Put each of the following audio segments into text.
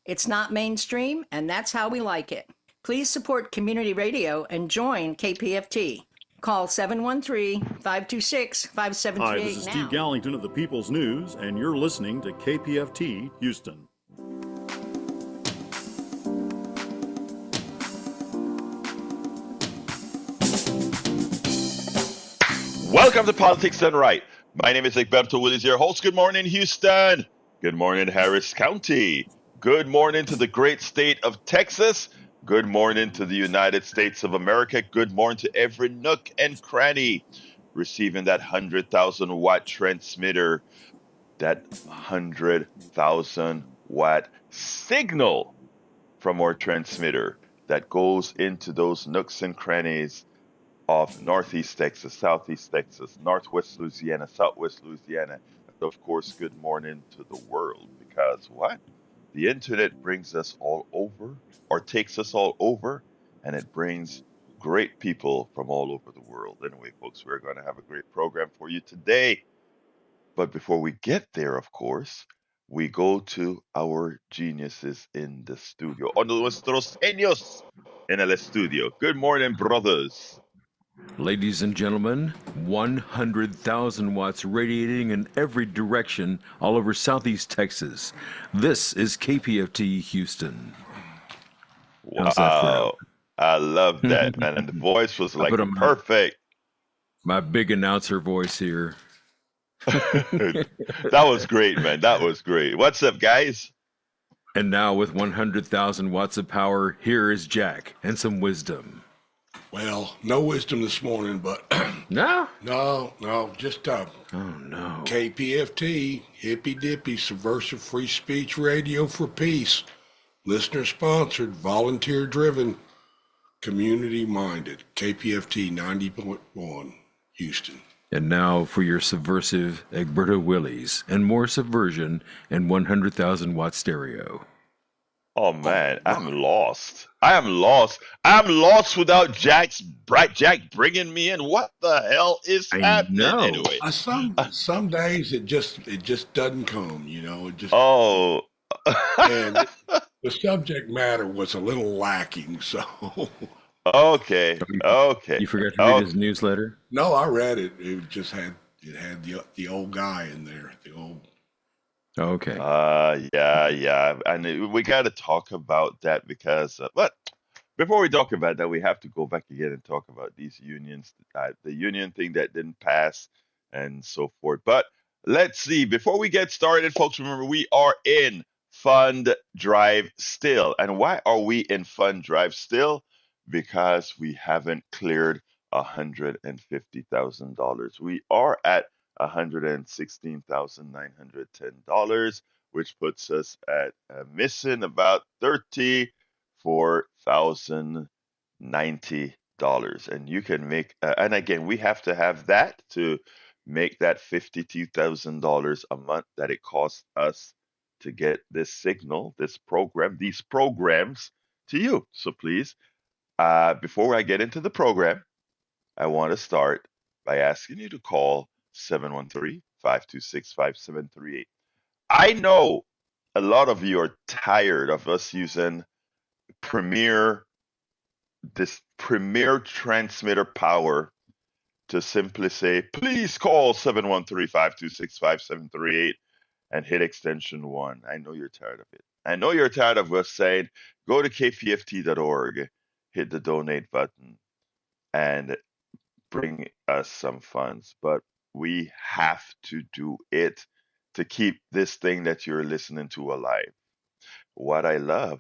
It's not mainstream, and that's how we like it. Please support community radio and join KPFT. Call 713-526-5738 Hi, this is Steve Gallington of the People's News, and you're listening to KPFT Houston. Welcome to Politics Done Right. My name is Egberto Willis, your host. Good morning, Houston. Good morning, Harris County. Good morning to the great state of Texas. Good morning to the United States of America. Good morning to every nook and cranny receiving that 100,000 watt transmitter, that 100,000 watt signal from our transmitter that goes into those nooks and crannies of Northeast Texas, Southeast Texas, Northwest Louisiana, Southwest Louisiana, and of course, good morning to the world. Because what? The internet brings us all over, or takes us all over, and it brings great people from all over the world. Anyway, folks, we're going to have a great program for you today. But before we get there, of course, we go to our geniuses in the studio. O nuestros genios en el estudio. Good morning, brothers. Ladies and gentlemen, 100,000 watts radiating in every direction all over Southeast Texas. This is KPFT Houston. How's that for Wow. I love that, man. And the voice was like put on perfect. my big announcer voice here? That was great, man. That was great. What's up, guys? And now with 100,000 watts of power, here is Jack and some wisdom. Well, no wisdom this morning, but No? no, just Oh no. KPFT, hippy dippy, subversive free speech radio for peace, listener sponsored, volunteer driven, community minded. KPFT 90.1, Houston. And now for your subversive Egberto Willies and more subversion and 100,000 watt stereo. Oh man, I'm lost. I am lost. I'm lost without Jack bringing me in. What the hell is I happening know. anyway? Some days it just doesn't come, It just Oh, and the subject matter was a little lacking, so okay, okay. You forgot to read his newsletter? no, I read it. It just had the old guy in there, the old. Okay. Yeah, and we got to talk about that because, but before we talk about that, we have to go back again and talk about these unions, the union thing that didn't pass, and so forth. But let's see. Before we get started, folks, remember we are in Fund Drive still, and why are we in Fund Drive still? Because we haven't cleared $150,000. We are at $116,910, which puts us at missing about $34,090. And you can make, and again, we have to have that to make that $52,000 a month that it costs us to get this signal, this program, these programs to you. So please, before I get into the program, I want to start by asking you to call 713-526-5738. I know a lot of you are tired of us using this premier transmitter power to simply say, please call 713-526-5738 and hit extension 1. I know you're tired of it. I know you're tired of us saying, go to kpft.org, hit the donate button, and bring us some funds. But we have to do it to keep this thing that you're listening to alive. What I love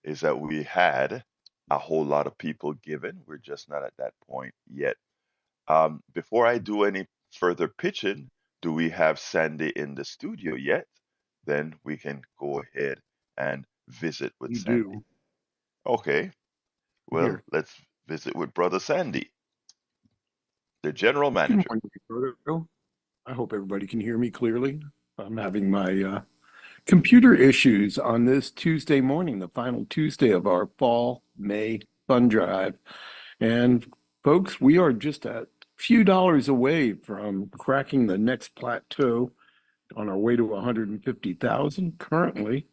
is that we had a whole lot of people giving. We're just not at that point yet. Before I do any further pitching, do we have Sandy in the studio yet? Then we can go ahead and visit with We Sandy. do. Okay. Well, Here. let's visit with Brother Sandy, the general Good manager. morning, Roberto. I hope everybody can hear me clearly. I'm having my computer issues on this Tuesday morning, the final Tuesday of our fall May fund drive. And folks, we are just a few dollars away from cracking the next plateau on our way to 150,000. Currently,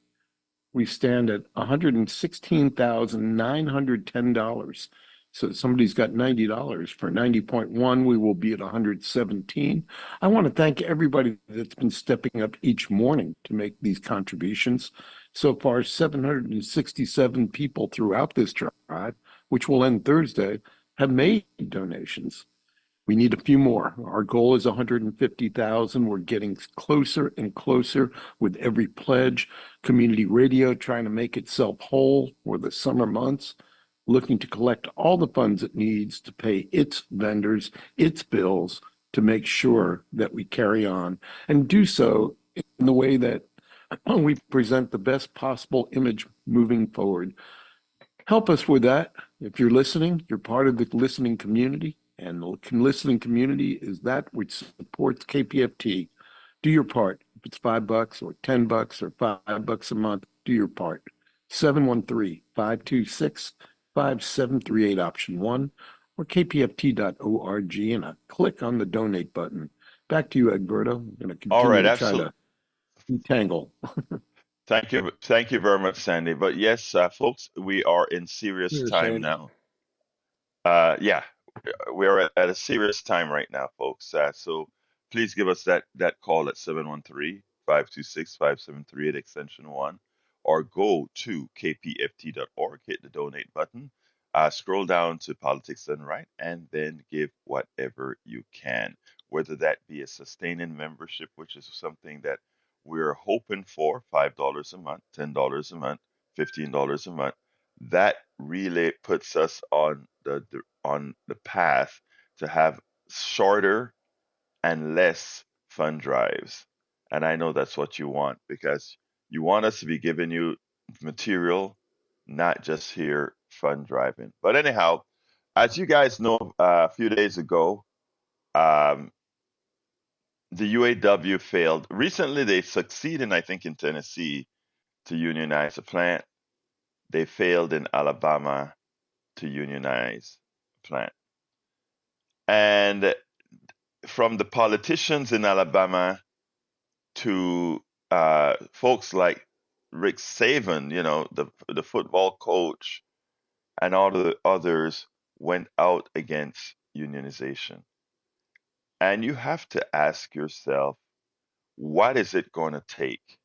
we stand at $116,910. So somebody's got $90. For 90.1, we will be at 117. I want to thank everybody that's been stepping up each morning to make these contributions. So far, 767 people throughout this drive, which will end Thursday, have made donations. We need a few more. Our goal is 150,000. We're getting closer and closer with every pledge. Community radio trying to make itself whole for the summer months, looking to collect all the funds it needs to pay its vendors, its bills, to make sure that we carry on and do so in the way that we present the best possible image moving forward. Help us with that. If you're listening, you're part of the listening community, and the listening community is that which supports KPFT. Do your part. If it's $5 or $10 or $5 a month, do your part. 713-526-5738, option 1, or kpft.org, and click on the donate button. Back to you, Egberto. I'm going to All continue right, to try absolutely. to detangle. Thank you very much, Sandy. But yes, folks, we are in serious Here, time Sandy. now. Yeah, we're at a serious time right now, folks. So please give us that call at 713-526-5738 extension 1, or go to kpft.org, hit the donate button, scroll down to Politics Done Right, and then give whatever you can, whether that be a sustaining membership, which is something that we're hoping for, $5 a month, $10 a month, $15 a month. That really puts us on the path to have shorter and less fund drives. And I know that's what you want, because you want us to be giving you material, not just here fund driving. But anyhow, as you guys know, a few days ago, um, the UAW failed. Recently, they succeeded, I think, in Tennessee to unionize a plant. They failed in Alabama to unionize a plant. And from the politicians in Alabama to folks like Rick Saban, the football coach, and all the others went out against unionization. And you have to ask yourself, what is it going to take?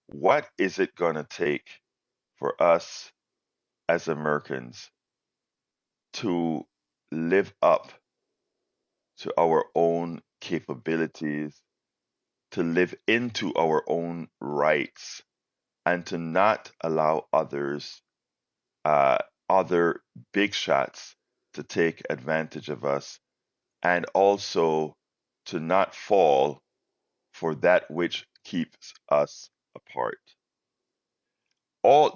What is it going to take for us as Americans to live up to our own capabilities, to live into our own rights, and to not allow uh, other big shots to take advantage of us, and also to not fall for that which keeps us apart.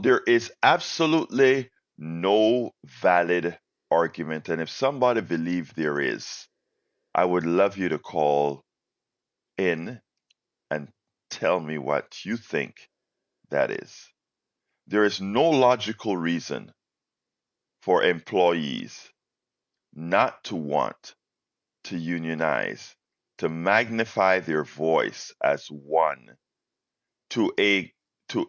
There is absolutely no valid argument, and if somebody believes there is, I would love you to call in and tell me what you think that is. There is no logical reason for employees not to want to unionize, to magnify their voice as one to a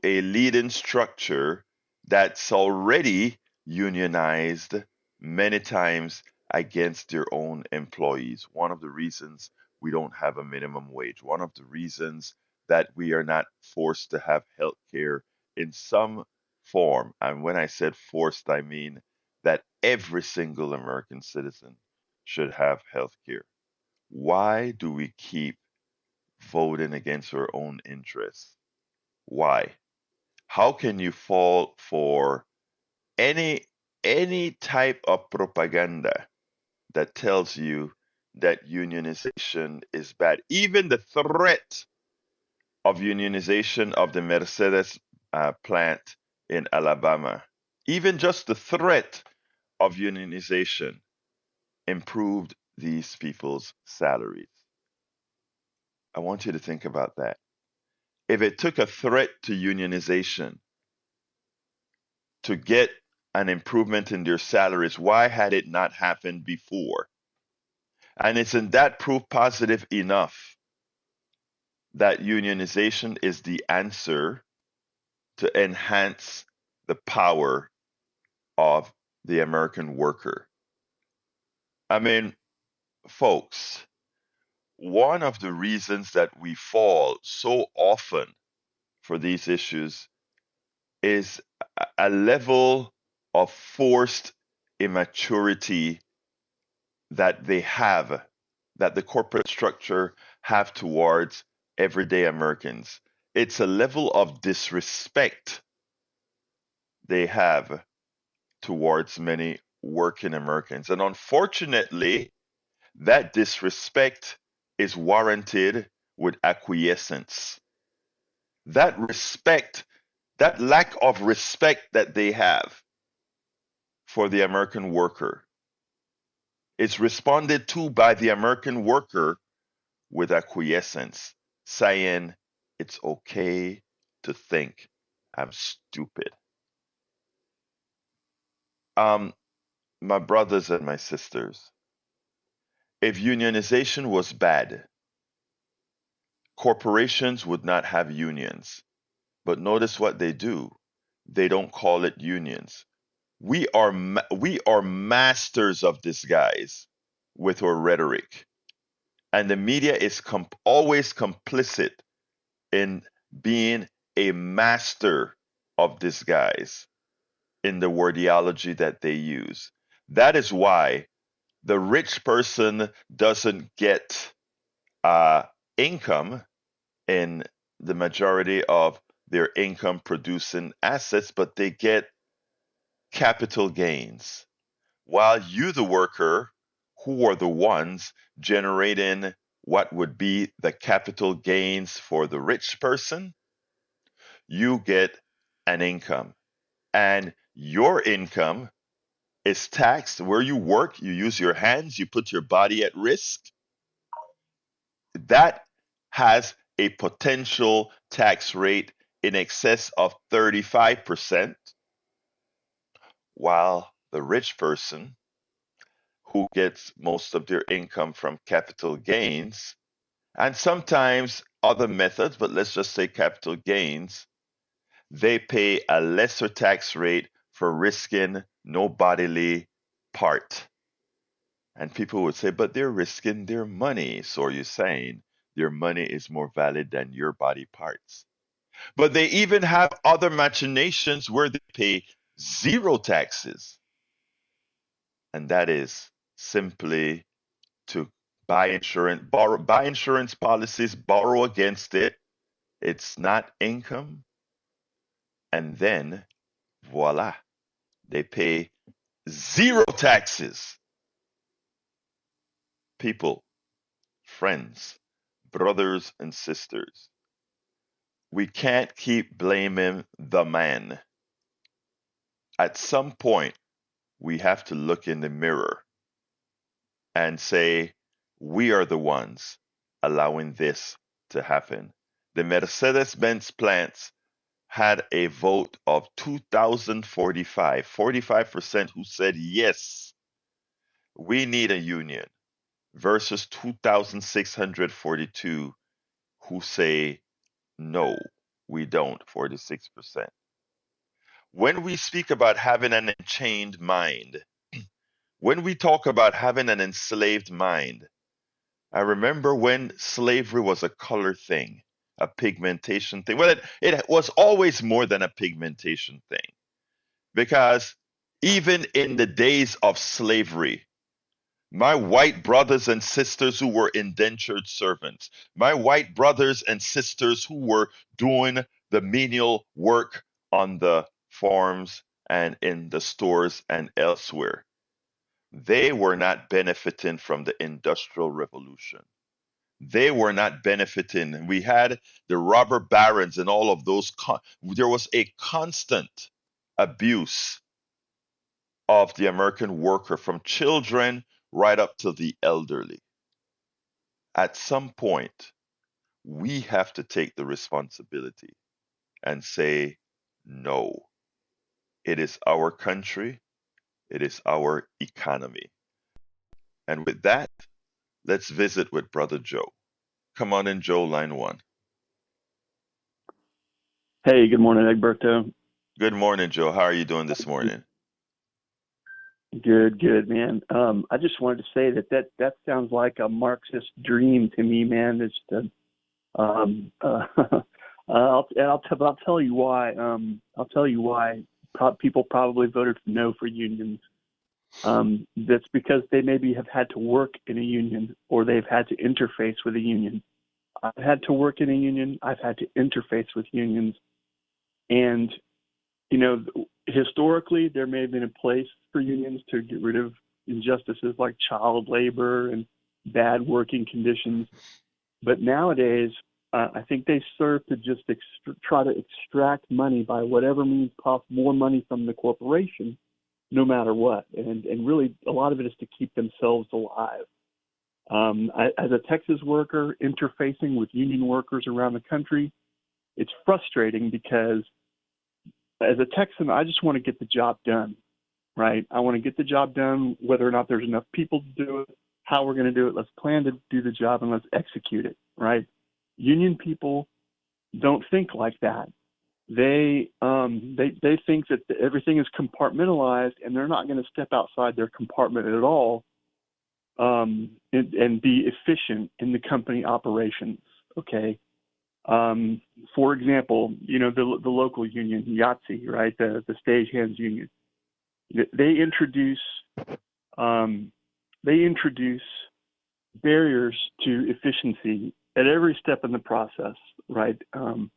leading structure that's already unionized many times against their own employees. One of the reasons we don't have a minimum wage, one of the reasons that we are not forced to have health care in some form. And when I said forced, I mean that every single American citizen should have health care. Why do we keep voting against our own interests? Why? How can you fall for any any type of propaganda that tells you that unionization is bad? Even the threat of unionization of the Mercedes plant in Alabama, even just the threat of unionization improved these people's salaries. I want you to think about that. If it took a threat to unionization to get an improvement in their salaries, why had it not happened before? And isn't that proof positive enough that unionization is the answer to enhance the power of the American worker. I mean, folks, one of the reasons that we fall so often for these issues is a level of forced immaturity that they have, that the corporate structure have towards everyday Americans. It's a level of disrespect they have towards many working Americans. And unfortunately, that disrespect is warranted with acquiescence. That respect, that lack of respect that they have for the American worker is responded to by the American worker with acquiescence, saying it's okay to think I'm stupid. My brothers and my sisters, if unionization was bad, corporations would not have unions. But notice what they do. They don't call it unions. We are masters of disguise with our rhetoric, and the media is always complicit in being a master of disguise in the wordiology that they use. That is why the rich person doesn't get income in the majority of their income producing assets, but they get capital gains. While you, the worker, who are the ones generating what would be the capital gains for the rich person, you get an income. And your income is taxed where you work, you use your hands, you put your body at risk. That has a potential tax rate in excess of 35%, while the rich person who gets most of their income from capital gains, and sometimes other methods, but let's just say capital gains, they pay a lesser tax rate for risking no bodily part. And people would say, but they're risking their money. So are you saying their money is more valid than your body parts? But they even have other machinations where they pay zero taxes. And that is simply to buy insurance policies, borrow against it. It's not income. And then voila, they pay zero taxes. People, friends, brothers and sisters, we can't keep blaming the man. At some point, we have to look in the mirror and say, we are the ones allowing this to happen. The Mercedes-Benz plants had a vote of 2,045, 45% who said yes, we need a union, versus 2,642 who say no, we don't, 46%. When we speak about having an enchained mind, when we talk about having an enslaved mind, I remember when slavery was a color thing, a pigmentation thing. Well, it was always more than a pigmentation thing, because even in the days of slavery, my white brothers and sisters who were indentured servants, my white brothers and sisters who were doing the menial work on the farms and in the stores and elsewhere, they were not benefiting from the Industrial Revolution. They were not benefiting. We had the robber barons and all of those. There was a constant abuse of the American worker, from children right up to the elderly. At some point, we have to take the responsibility and say, no, it is our country, it is our economy. And with that, let's visit with Brother Joe. Come on in, Joe, line one. Hey, good morning, Egberto. Good morning, Joe. How are you doing this morning? Good, man. I just wanted to say that sounds like a Marxist dream to me, man. It's I'll tell you why. I'll tell you why people probably voted no for unions. That's because they maybe have had to work in a union or they've had to interface with a union. I've had to work in a union. I've had to interface with unions, and you know, historically, there may have been a place for unions to get rid of injustices like child labor and bad working conditions. But nowadays, I think they serve to just try to extract money by whatever means possible, more money from the corporation, no matter what. And really, a lot of it is to keep themselves alive. As a Texas worker interfacing with union workers around the country, it's frustrating because as a Texan, I just want to get the job done, right? I want to get the job done, whether or not there's enough people to do it, how we're going to do it. Let's plan to do the job and let's execute it, right? Union people don't think like that. They think that everything is compartmentalized and they're not going to step outside their compartment at all, and be efficient in the company operations. Okay. For example, you know, the local union, Yahtzee, right? The stagehands union. They introduce barriers to efficiency at every step in the process, right? And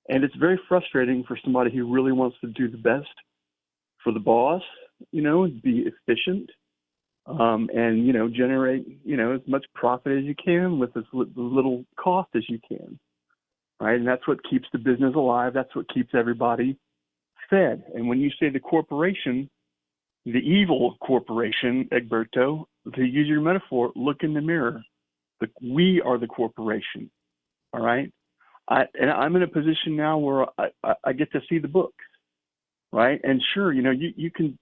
it's very frustrating for somebody who really wants to do the best for the boss, you know, be efficient, and, you know, generate, you know, as much profit as you can with as little cost as you can, right? And that's what keeps the business alive. That's what keeps everybody fed. And when you say the corporation, the evil corporation, Egberto, to use your metaphor, look in the mirror. We are the corporation, all right? And I'm in a position now where I get to see the books, right? And sure, you know, you can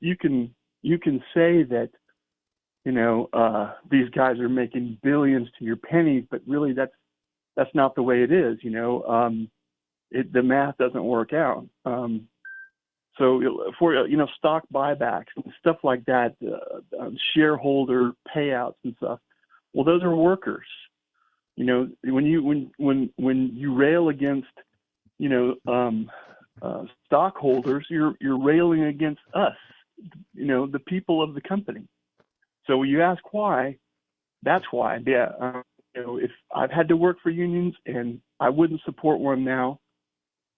say that, you know, these guys are making billions to your pennies, but really that's not the way it is, you know. The math doesn't work out. So for, you know, stock buybacks and stuff like that, shareholder payouts and stuff, well, those are workers. You know, when you rail against, you know, stockholders, you're railing against us, you know, the people of the company. So when you ask why, that's why. Yeah, you know, if I've had to work for unions, and I wouldn't support one now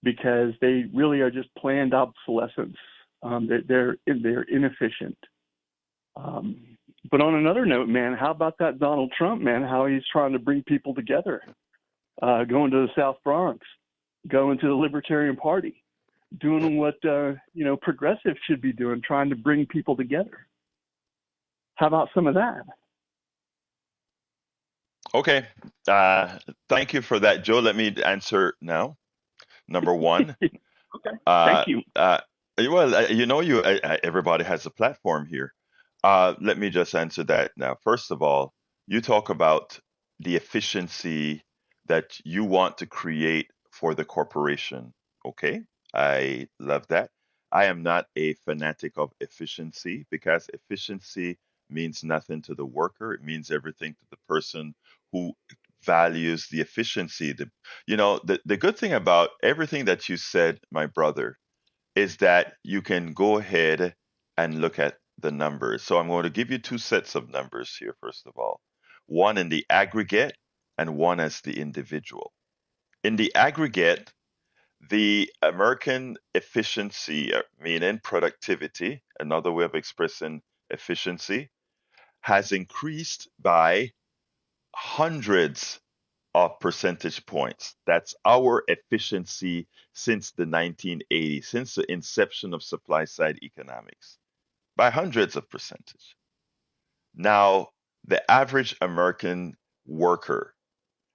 because they really are just planned obsolescence. They're inefficient. But on another note, man, how about that Donald Trump, man? How he's trying to bring people together, going to the South Bronx, going to the Libertarian Party, doing what you know, progressives should be doing, trying to bring people together. How about some of that? Okay. Thank you for that, Joe. Let me answer now. Number one. Okay. Thank you. Well, you know, everybody has a platform here. Let me just answer that now. First of all, you talk about the efficiency that you want to create for the corporation. Okay, I love that. I am not a fanatic of efficiency because efficiency means nothing to the worker. It means everything to the person who values the efficiency. The good thing about everything that you said, my brother, is that you can go ahead and look at the numbers. So I'm going to give you two sets of numbers here, first of all. One in the aggregate and one as the individual. In the aggregate, the American efficiency, meaning productivity, another way of expressing efficiency, has increased by hundreds of percentage points. That's our efficiency since the 1980s, since the inception of supply side economics, by hundreds of percentage. Now, the average American worker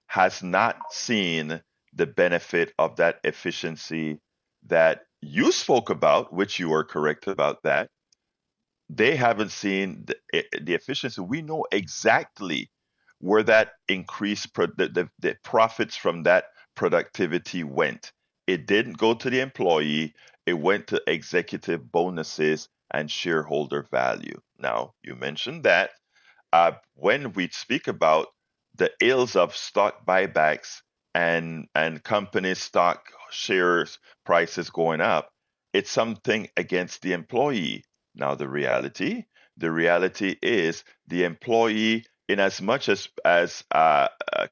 has not seen the benefit of that efficiency that you spoke about, which you are correct about that. They haven't seen the efficiency. We know exactly where that increased the profits from that productivity went. It didn't go to the employee, it went to executive bonuses and shareholder value. Now, you mentioned that. When we speak about the ills of stock buybacks and company stock shares prices going up, it's something against the employee. Now, the reality is the employee, in as much as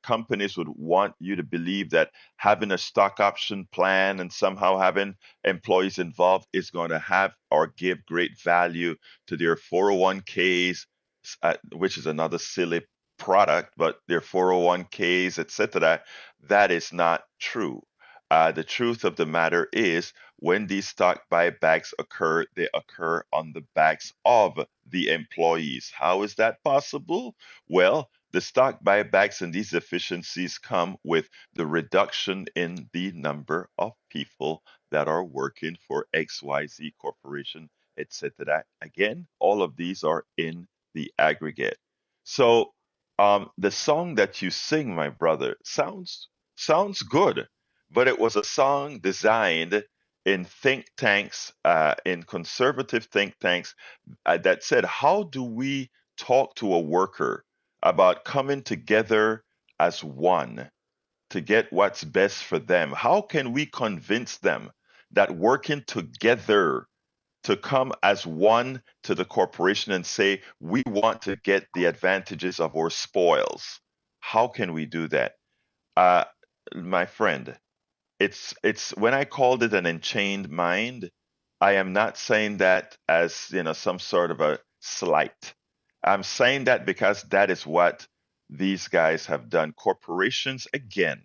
companies would want you to believe that having a stock option plan and somehow having employees involved is going to have or give great value to their 401ks, which is another silly product, but their 401ks, etc. That is not true. The truth of the matter is, when these stock buybacks occur, they occur on the backs of the employees. How is that possible? Well, the stock buybacks and these efficiencies come with the reduction in the number of people that are working for XYZ Corporation, etc. Again, all of these are in the aggregate. So, the song that you sing, my brother, sounds good, but it was a song designed in think tanks, in conservative think tanks, that said, how do we talk to a worker about coming together as one to get what's best for them? How can we convince them that working together to come as one to the corporation and say, we want to get the advantages of our spoils? How can we do that? Uh, my friend, it's when I called it an enchained mind, I am not saying that as some sort of a slight. I'm saying that because that is what these guys have done. Corporations, again,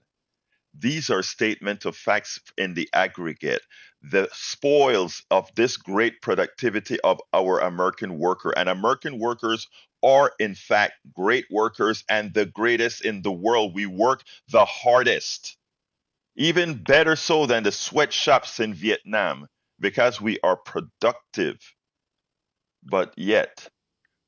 these are statement of facts in the aggregate. The spoils of this great productivity of our American worker, and American workers are in fact great workers and the greatest in the world. We work the hardest, even better so than the sweatshops in Vietnam, because we are productive. But yet,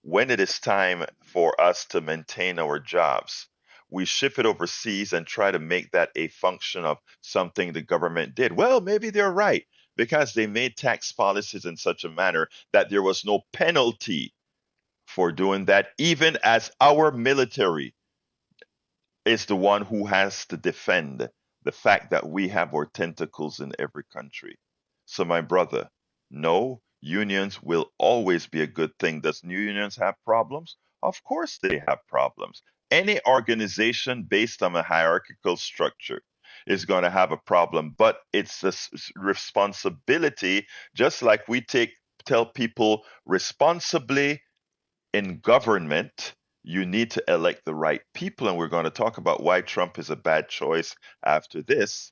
when it is time for us to maintain our jobs, we ship it overseas and try to make that a function of something the government did. Well, maybe they're right, because they made tax policies in such a manner that there was no penalty for doing that, even as our military is the one who has to defend the fact that we have our tentacles in every country. So, my brother, no, unions will always be a good thing. Does new unions have problems? Of course, they have problems. Any organization based on a hierarchical structure is going to have a problem, but it's a responsibility, just like we tell people responsibly in government, you need to elect the right people. And we're going to talk about why Trump is a bad choice after this.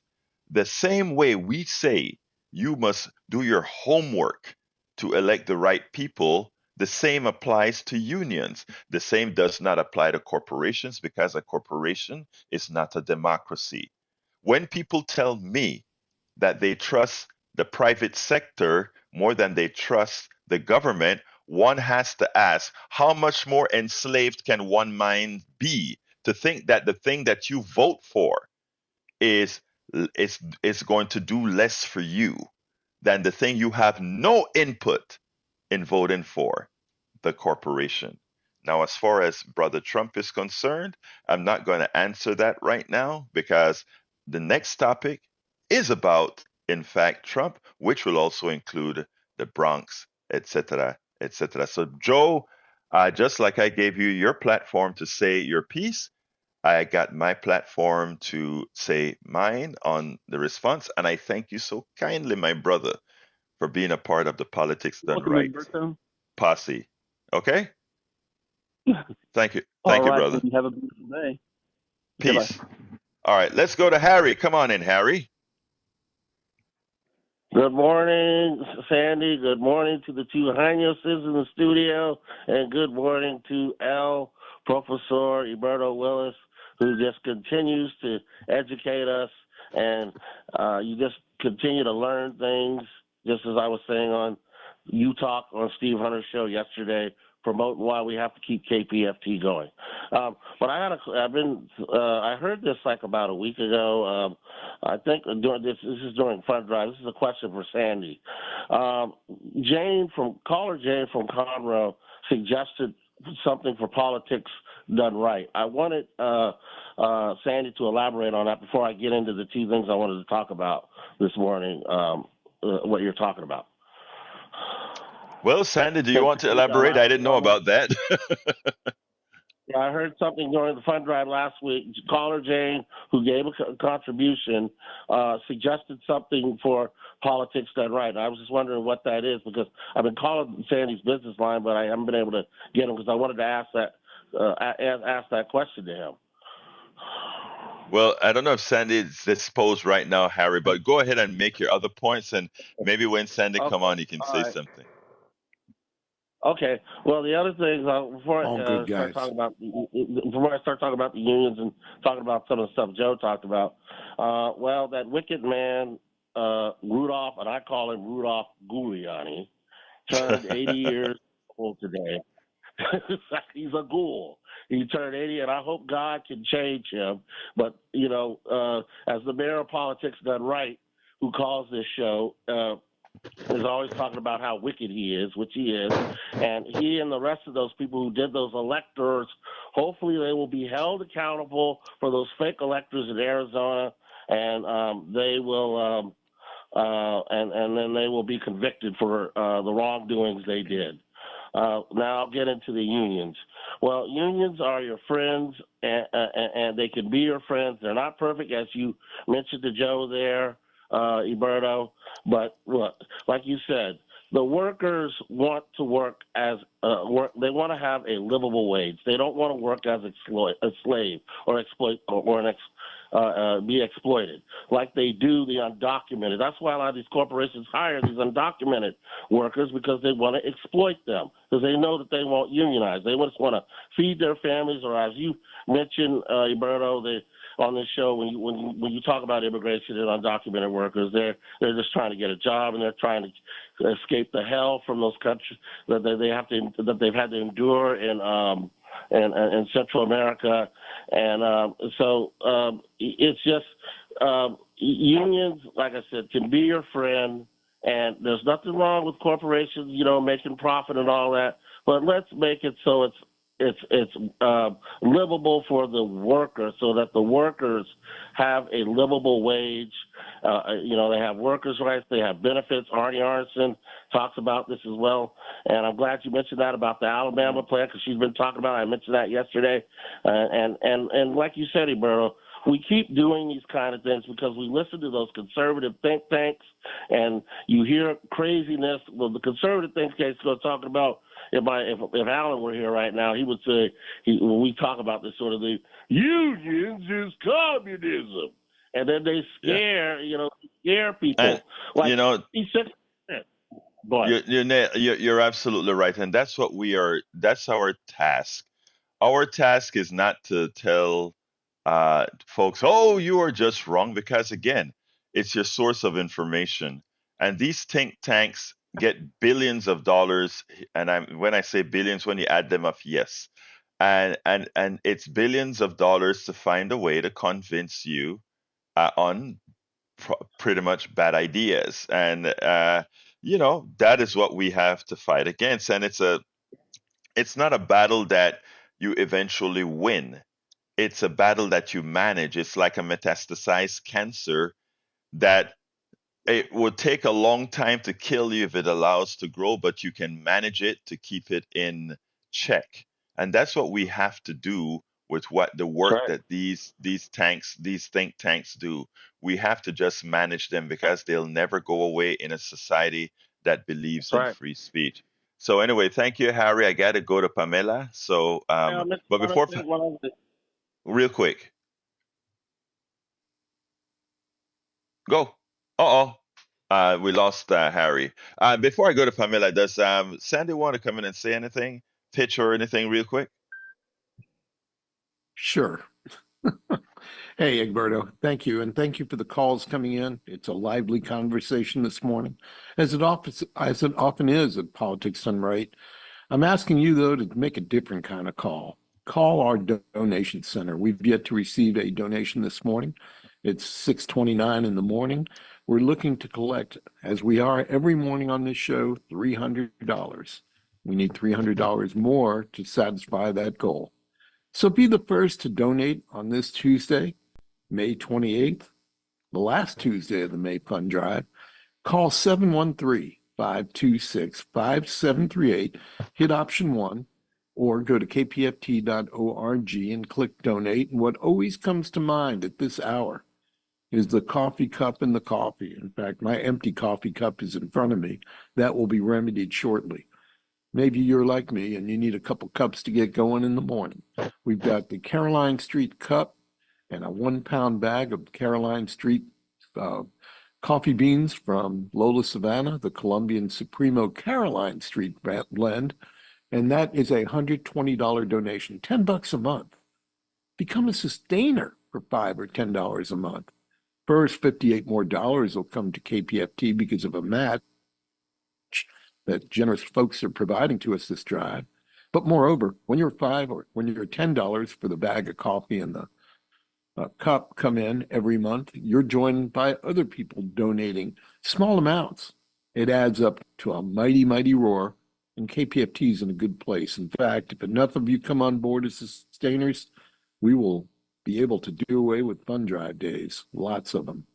The same way we say you must do your homework to elect the right people, the same applies to unions. The same does not apply to corporations, because a corporation is not a democracy. When people tell me that they trust the private sector more than they trust the government, one has to ask, how much more enslaved can one mind be to think that the thing that you vote for is is going to do less for you than the thing you have no input in voting for, the corporation? Now, as far as Brother Trump is concerned, I'm not going to answer that right now, because the next topic is about, in fact, Trump, which will also include the Bronx, etc., etc. So, Joe, just like I gave you your platform to say your piece, I got my platform to say mine on the response. And I thank you so kindly, my brother, for being a part of the Politics Done Welcome, Right Humberto. posse. Okay? Thank you. All Thank you, right, brother. then have a beautiful day. Goodbye. Peace. All right, let's go to Harry. Come on in, Harry. Good morning, Sandy. Good morning to the two Heinoses in the studio, and good morning to Al, Professor Roberto Willis, who just continues to educate us, and you just continue to learn things, just as I was saying on you talk on Steve Hunter's show yesterday, promoting why we have to keep KPFT going. But I heard this like about a week ago. I think during this is during Fund Drive. This is a question for Sandy. Caller Jane from Conroe suggested something for politics done right. I wanted Sandy to elaborate on that before I get into the two things I wanted to talk about this morning, what you're talking about. Well, Sandy, do you want to elaborate? I didn't know about that. Yeah, I heard something during the fund drive last week. Caller Jane, who gave a contribution, suggested something for politics done right. I was just wondering what that is, because I've been calling Sandy's business line, but I haven't been able to get him because I wanted to ask that question to him. Well, I don't know if Sandy is disposed right now, Harry, but go ahead and make your other points, and maybe when Sandy come on, you can say something. Okay. Well, the other thing before I start talking about the unions and talking about some of the stuff Joe talked about, that wicked man Rudolph, and I call him Rudolph Giuliani, turned 80 years old today. He's a ghoul. He turned 80, and I hope God can change him. But as the mayor of Politics Done Right, who calls this show, is always talking about how wicked he is, which he is, and he and the rest of those people who did those electors, hopefully they will be held accountable for those fake electors in Arizona, and they will, and then they will be convicted for the wrongdoings they did. Now I'll get into the unions. Well, unions are your friends, and they can be your friends. They're not perfect, as you mentioned to Joe there, Iberto, but look, like you said, the workers want to work as they want to have a livable wage. They don't want to work as a slave or be exploited like they do the undocumented. That's why a lot of these corporations hire these undocumented workers, because they want to exploit them, because they know that they won't unionize. They just want to feed their families, or as you mentioned, Iberto, on this show, when you talk about immigration and undocumented workers, they're just trying to get a job, and they're trying to escape the hell from those countries that they've had to endure in Central America, and so it's just unions, like I said, can be your friend, and there's nothing wrong with corporations, making profit and all that, but let's make it so it's livable for the worker, so that the workers have a livable wage. They have workers' rights, they have benefits. Arnie Arnson talks about this as well, and I'm glad you mentioned that about the Alabama plan, because she's been talking about it. I mentioned that yesterday, and like you said, Iberto, we keep doing these kind of things because we listen to those conservative think tanks, and you hear craziness. Well, the conservative think tanks are talking about, if Alan were here right now, he would say, when we talk about this sort of thing, unions is communism, and then they scare people. You're absolutely right, and that's what we are. That's our task. Our task is not to tell folks, "Oh, you are just wrong," because again, it's your source of information, and these think tanks get billions of dollars, and when I say billions, when you add them up, yes, and it's billions of dollars to find a way to convince you on pretty much bad ideas, and that is what we have to fight against, and it's not a battle that you eventually win. It's a battle that you manage. It's like a metastasized cancer that it would take a long time to kill you if it allows to grow, but you can manage it to keep it in check. And that's what we have to do with what the work that these think tanks do. We have to just manage them, because they'll never go away in a society that believes in free speech. So anyway, thank you, Harry. I got to go to Pamela. So, but before, real quick, go. We lost Harry. Before I go to Pamela, does Sandy want to come in and say anything, pitch or anything real quick? Sure. Hey, Egberto, thank you. And thank you for the calls coming in. It's a lively conversation this morning, as it often is at Politics Done Right. I'm asking you, though, to make a different kind of call. Call our donation center. We've yet to receive a donation this morning. It's 6:29 in the morning. We're looking to collect, as we are every morning on this show, $300. We need $300 more to satisfy that goal. So be the first to donate on this Tuesday, May 28th, the last Tuesday of the May Fund Drive. Call 713-526-5738, hit option 1, or go to kpft.org and click donate. And what always comes to mind at this hour is the coffee cup and the coffee. In fact, my empty coffee cup is in front of me. That will be remedied shortly. Maybe you're like me and you need a couple cups to get going in the morning. We've got the Caroline Street cup and a 1-pound bag of Caroline Street coffee beans from Lola Savannah, the Colombian Supremo Caroline Street blend. And that is a $120 donation, $10 a month. Become a sustainer for $5 or $10 a month. First, $58 more will come to KPFT because of a match that generous folks are providing to us this drive. But moreover, when you're $5 or when you're $10 for the bag of coffee and the cup come in every month, you're joined by other people donating small amounts. It adds up to a mighty, mighty roar, and KPFT is in a good place. In fact, if enough of you come on board as sustainers, we will be able to do away with fund drive days, lots of them.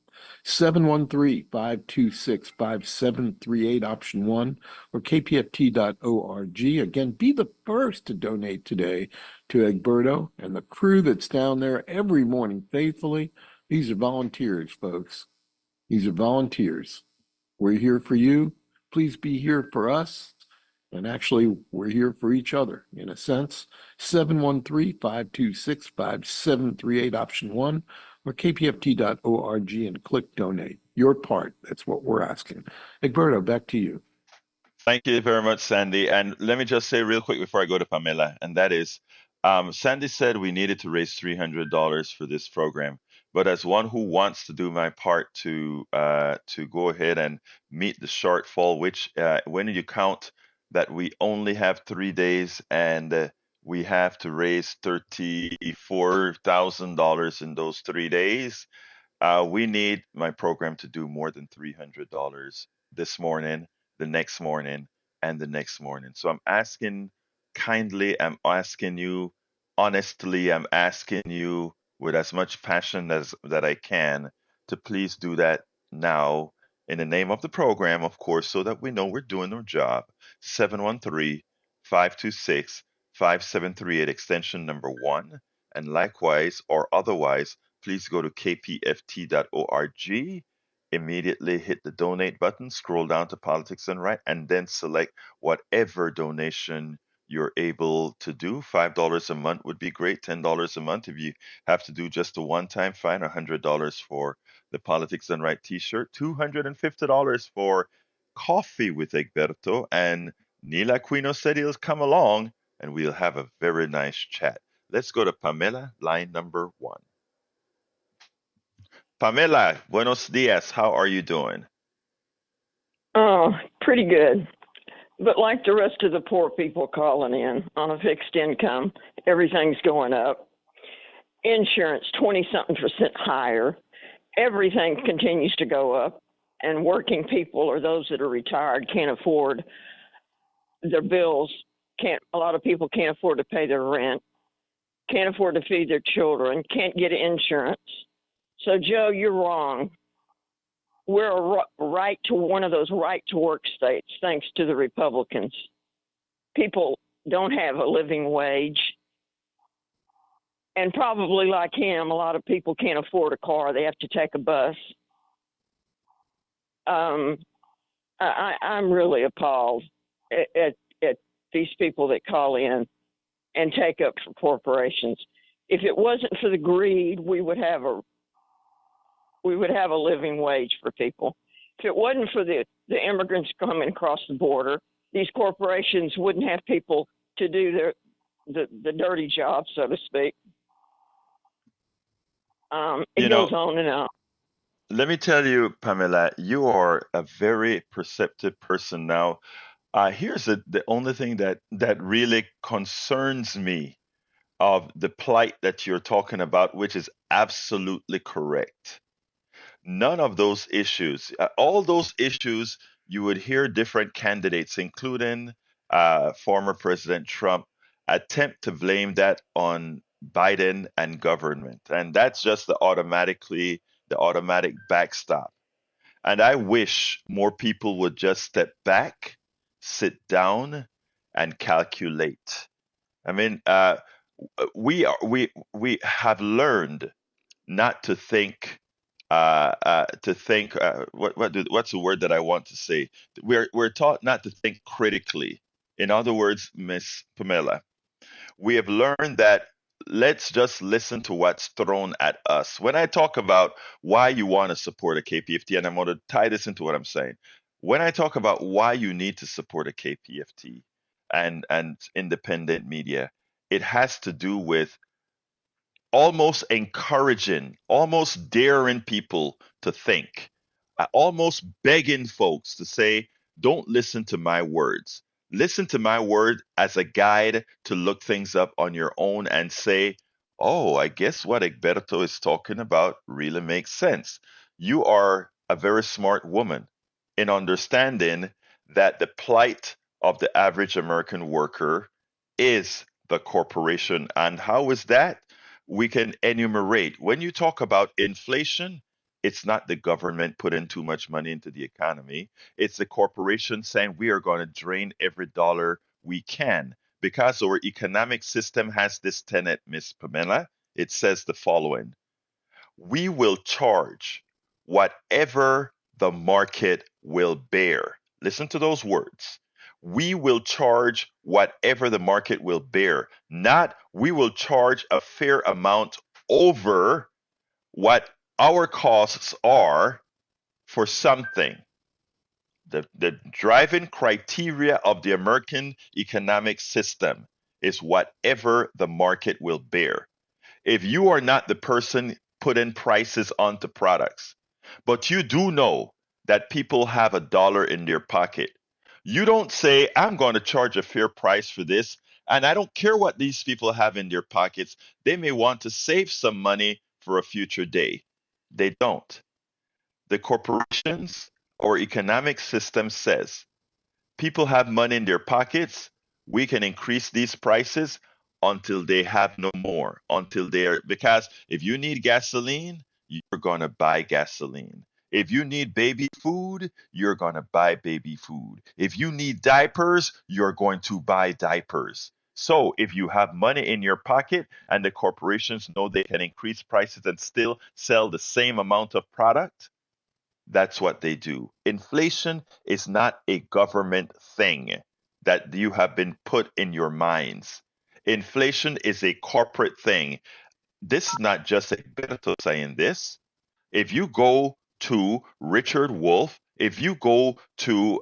713-526-5738, option 1, or kpft.org. Again, be the first to donate today to Egberto and the crew that's down there every morning faithfully. These are volunteers, folks. These are volunteers. We're here for you. Please be here for us. And actually, we're here for each other, in a sense. 713-526-5738, option 1, or kpft.org and click donate. Your part. That's what we're asking. Egberto, back to you. Thank you very much, Sandy. And let me just say real quick before I go to Pamela, and that is, Sandy said we needed to raise $300 for this program. But as one who wants to do my part to go ahead and meet the shortfall, which when you count that we only have 3 days and we have to raise $34,000 in those 3 days, we need my program to do more than $300 this morning, the next morning, and the next morning. So I'm asking kindly, I'm asking you honestly, I'm asking you with as much passion as that I can to please do that now in the name of the program, of course, so that we know we're doing our job. 713-526-5738, extension number 1. And likewise or otherwise, please go to kpft.org, immediately hit the donate button, scroll down to Politics Done Right, and then select whatever donation you're able to do. $5 a month would be great, $10 a month. If you have to do just a one-time, fine, $100 for the Politics Done Right t-shirt, $250 for coffee with Egberto, and Neil Aquino said he'll come along and we'll have a very nice chat. Let's go to Pamela, line number 1. Pamela, buenos dias. How are you doing? Oh, pretty good. But like the rest of the poor people calling in on a fixed income, everything's going up. Insurance, 20-something% higher. Everything continues to go up. And working people or those that are retired can't afford their bills. A lot of people can't afford to pay their rent, can't afford to feed their children, can't get insurance. So, Joe, you're wrong. We're one of those right-to-work states, thanks to the Republicans. People don't have a living wage. And probably like him, a lot of people can't afford a car. They have to take a bus. I'm really appalled at these people that call in and take up for corporations. If it wasn't for the greed, we would have a living wage for people. If it wasn't for the immigrants coming across the border, these corporations wouldn't have people to do the dirty job, so to speak. You It know, goes on and on. let me tell you, Pamela, you are a very perceptive person now. Here's the only thing that really concerns me of the plight that you're talking about, which is absolutely correct. None of those issues, all those issues, you would hear different candidates, including former President Trump, attempt to blame that on Biden and government. And that's just the automatic backstop. And I wish more people would just step back, sit down, and calculate. I mean, we have learned not to think what's the word that I want to say? We're taught not to think critically. In other words, Miss Pamela, we have learned that let's just listen to what's thrown at us. When I talk about why you want to support a KPFT, and I'm going to tie this into what I'm saying. When I talk about why you need to support a KPFT and independent media, it has to do with almost encouraging, almost daring people to think, almost begging folks to say, don't listen to my words. Listen to my word as a guide to look things up on your own and say, oh, I guess what Egberto is talking about really makes sense. You are a very smart woman in understanding that the plight of the average American worker is the corporation. And how is that? We can enumerate. When you talk about inflation, it's not the government putting too much money into the economy. It's the corporation saying we are going to drain every dollar we can. Because our economic system has this tenet, Miss Pamela, it says the following: we will charge whatever the market will bear. Listen to those words. We will charge whatever the market will bear, not we will charge a fair amount over what our costs are for something. The driving criteria of the American economic system is whatever the market will bear. If you are not the person putting prices onto products, but you do know that people have a dollar in their pocket, you don't say, I'm going to charge a fair price for this. And I don't care what these people have in their pockets. They may want to save some money for a future day. They don't. The corporations or economic system says people have money in their pockets. We can increase these prices until they have no more, until they're, because if you need gasoline, you're going to buy gasoline. If you need baby food, you're going to buy baby food. If you need diapers, you're going to buy diapers. So if you have money in your pocket and the corporations know they can increase prices and still sell the same amount of product, that's what they do. Inflation is not a government thing that you have been put in your minds. Inflation is a corporate thing. This is not just Egberto saying this. If you go to Richard Wolff, if you go to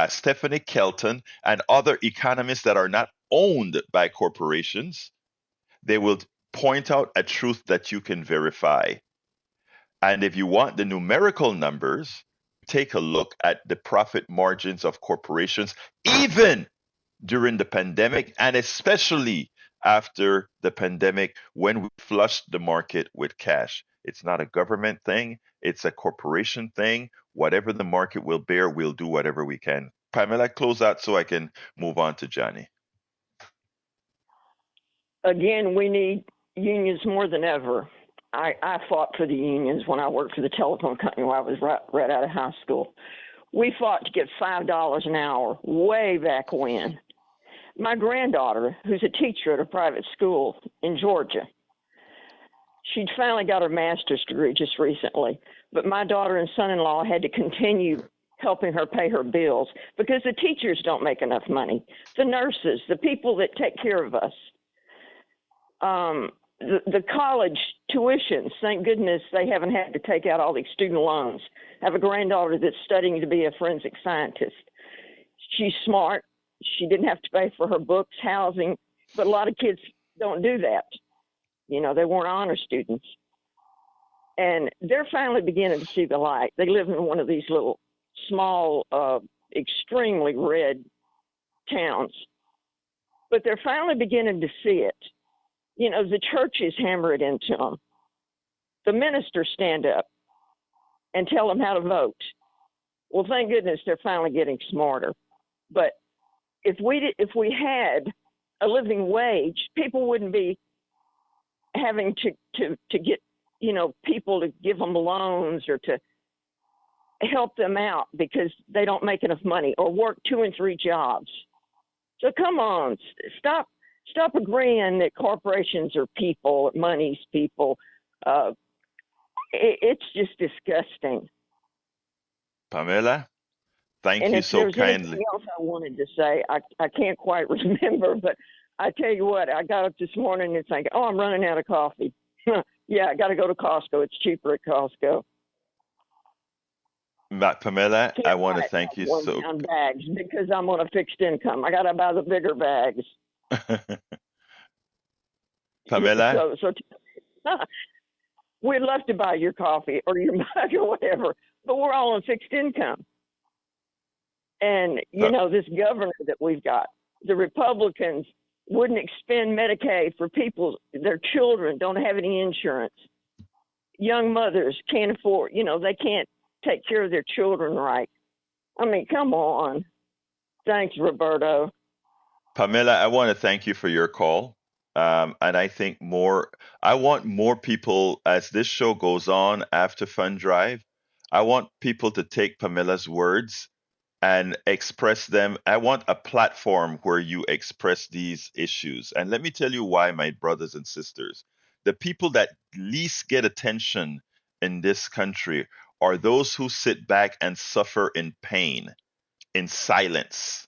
Stephanie Kelton and other economists that are not owned by corporations, they will point out a truth that you can verify. And if you want the numerical numbers, take a look at the profit margins of corporations, even during the pandemic, and especially after the pandemic when we flushed the market with cash. It's not a government thing, it's a corporation thing. Whatever the market will bear, we'll do whatever we can. Pamela, close out so I can move on to Johnny. Again, we need unions more than ever. I fought for the unions when I worked for the telephone company when I was right out of high school. We fought to get $5 an hour way back when. My granddaughter, who's a teacher at a private school in Georgia, she'd finally got her master's degree just recently, but my daughter and son-in-law had to continue helping her pay her bills because the teachers don't make enough money. The nurses, the people that take care of us, the college tuitions, thank goodness they haven't had to take out all these student loans. I have a granddaughter that's studying to be a forensic scientist. She's smart. She didn't have to pay for her books, housing, but a lot of kids don't do that. You know, they weren't honor students. And they're finally beginning to see the light. They live in one of these little small, extremely red towns, but they're finally beginning to see it. You know, the churches hammer it into them. The ministers stand up and tell them how to vote. Well, thank goodness they're finally getting smarter. But if we had a living wage, people wouldn't be having to get, you know, people to give them loans or to help them out because they don't make enough money or work 2 and 3 jobs. So come on, stop agreeing that corporations are people, money's people. It's just disgusting. Pamela, thank And you if so there's kindly. anything else I wanted to say, I can't quite remember, but I tell you what, I got up this morning and thinking, oh, I'm running out of coffee. Yeah, I got to go to Costco. It's cheaper at Costco. Pamela, I Can't want buy to thank you 1 so. pound bags because I'm on a fixed income. I got to buy the bigger bags. Pamela, So we'd love to buy your coffee or your mug or whatever, but we're all on fixed income. And, you know, this governor that we've got, the Republicans wouldn't expend Medicaid for people, their children don't have any insurance. Young mothers can't afford, you know, they can't take care of their children right. I mean, come on. Thanks, Roberto. Pamela, I want to thank you for your call. And I think I want more people, as this show goes on after Fund Drive, I want people to take Pamela's words and express them. I want a platform where you express these issues. And let me tell you why, my brothers and sisters. The people that least get attention in this country are those who sit back and suffer in pain, in silence,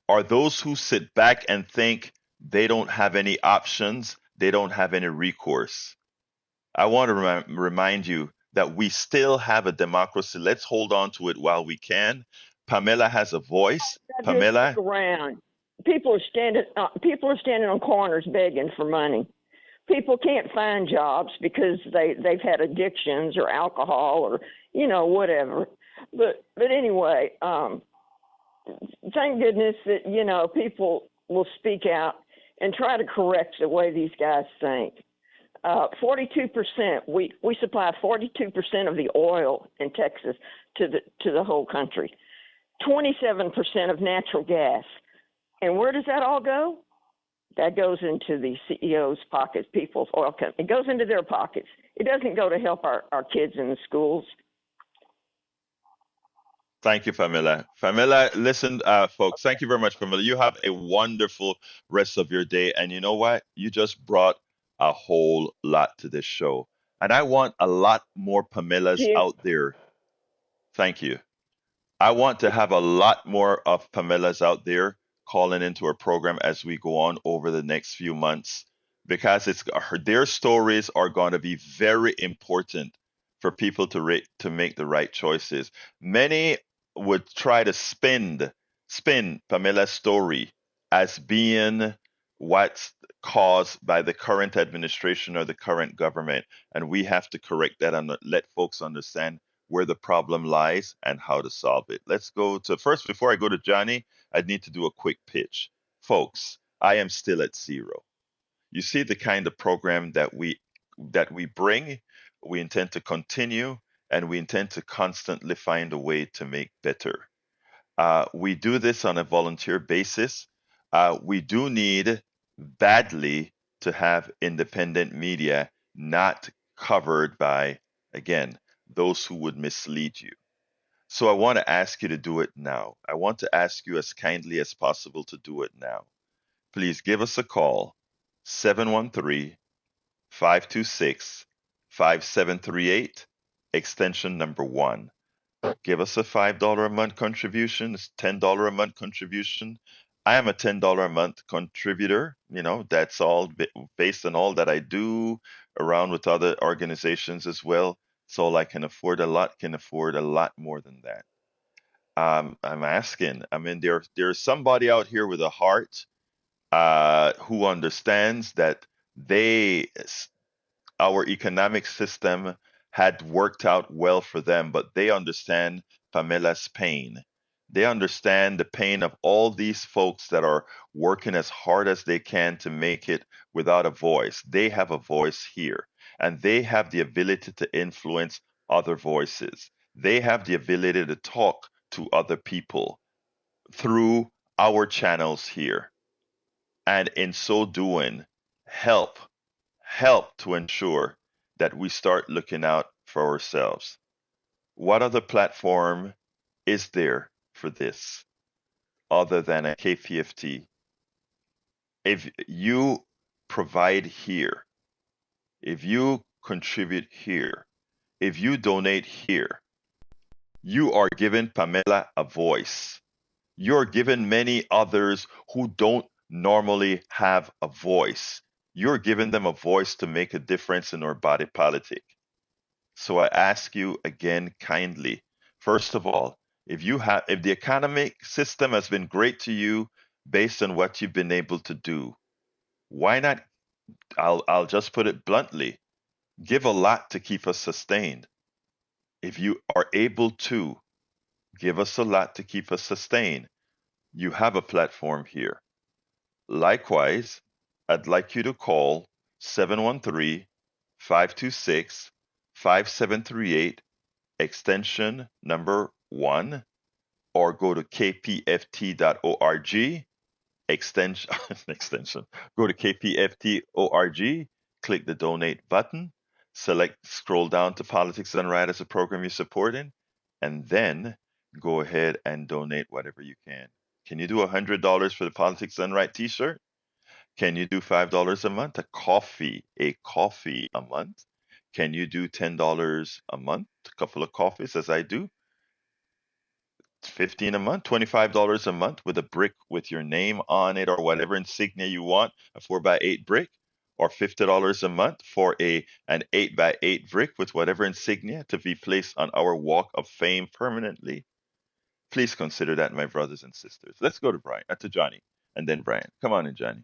are those who sit back and think they don't have any options, they don't have any recourse. I want to remind you that we still have a democracy. Let's hold on to it while we can. Pamela has a voice. Just Pamela, look around. People are standing on corners begging for money. People can't find jobs because they've had addictions or alcohol or, you know, whatever. But anyway, thank goodness that, you know, people will speak out and try to correct the way these guys think. 42%, we supply 42% of the oil in Texas to the whole country. 27% of natural gas. And where does that all go? That goes into the CEO's pockets, people's oil company. It goes into their pockets. It doesn't go to help our kids in the schools. thank you, Pamela. Pamela, listen, folks, thank you very much, Pamela. You have a wonderful rest of your day. And you know what? You just brought a whole lot to this show. And I want a lot more Pamelas out there. Thank you. I want to have a lot more of Pamelas out there calling into our program as we go on over the next few months because their stories are going to be very important for people to make the right choices. Many would try to spin Pamela's story as being what's caused by the current administration or the current government, and we have to correct that and let folks understand where the problem lies and how to solve it. Let's go to first, before I go to Johnny, I need to do a quick pitch. Folks, I am still at zero. You see the kind of program that we bring, we intend to continue, and we intend to constantly find a way to make better. We do this on a volunteer basis. We do need badly to have independent media not covered by, again, those who would mislead you. So I want to ask you to do it now. I want to ask you as kindly as possible to do it now. Please give us a call, 713 526 5738, extension number 1. Give us a $5 a month contribution, it's $10 a month contribution. I am a $10 a month contributor. You know, that's all based on all that I do around with other organizations as well. So all I can afford can afford a lot more than that. I'm asking, I mean, there's somebody out here with a heart who understands that our economic system had worked out well for them, but they understand Pamela's pain. They understand the pain of all these folks that are working as hard as they can to make it without a voice. They have a voice here, and they have the ability to influence other voices. They have the ability to talk to other people through our channels here. And in so doing, help to ensure that we start looking out for ourselves. What other platform is there for this other than a KPFT? If you provide here, if you contribute here, if you donate here, you are giving Pamela a voice. You're giving many others who don't normally have a voice. You're giving them a voice to make a difference in our body politic. So I ask you again kindly, first of all, if the economic system has been great to you based on what you've been able to do, why not, I'll just put it bluntly, give a lot to keep us sustained. If you are able to, give us a lot to keep us sustained. You have a platform here. Likewise, I'd like you to call 713-526-5738, extension number 1, or go to kpft.org, extension. Go to kpft.org, click the donate button, scroll down to Politics Done Right as a program you're supporting, and then go ahead and donate whatever you can. Can you do $100 for the Politics Done Right t-shirt? Can you do $5 a month? A coffee a month? Can you do $10 a month? A couple of coffees, as I do. $15 a month, $25 a month with a brick with your name on it or whatever insignia you want, a 4x8 brick, or $50 a month for an 8x8 brick with whatever insignia to be placed on our walk of fame permanently. Please consider that, my brothers and sisters. Let's go to Johnny, and then Brian. Come on in, Johnny.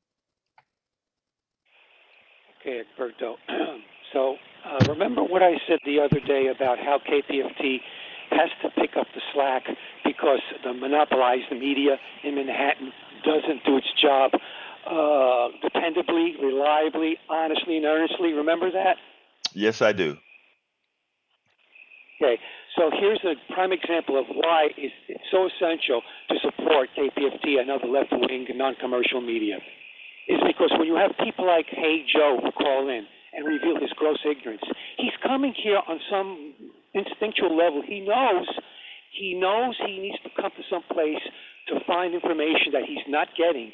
Okay, Egberto. So remember what I said the other day about how KPFT has to pick up the slack because the monopolized media in Manhattan doesn't do its job dependably, reliably, honestly, and earnestly. Remember that? Yes, I do. Okay, so here's a prime example of why it's so essential to support KPFT and other left-wing non-commercial media. Is because when you have people like Hey Joe who call in and reveal his gross ignorance, he's coming here on some instinctual level. He knows he needs to come to some place to find information that he's not getting.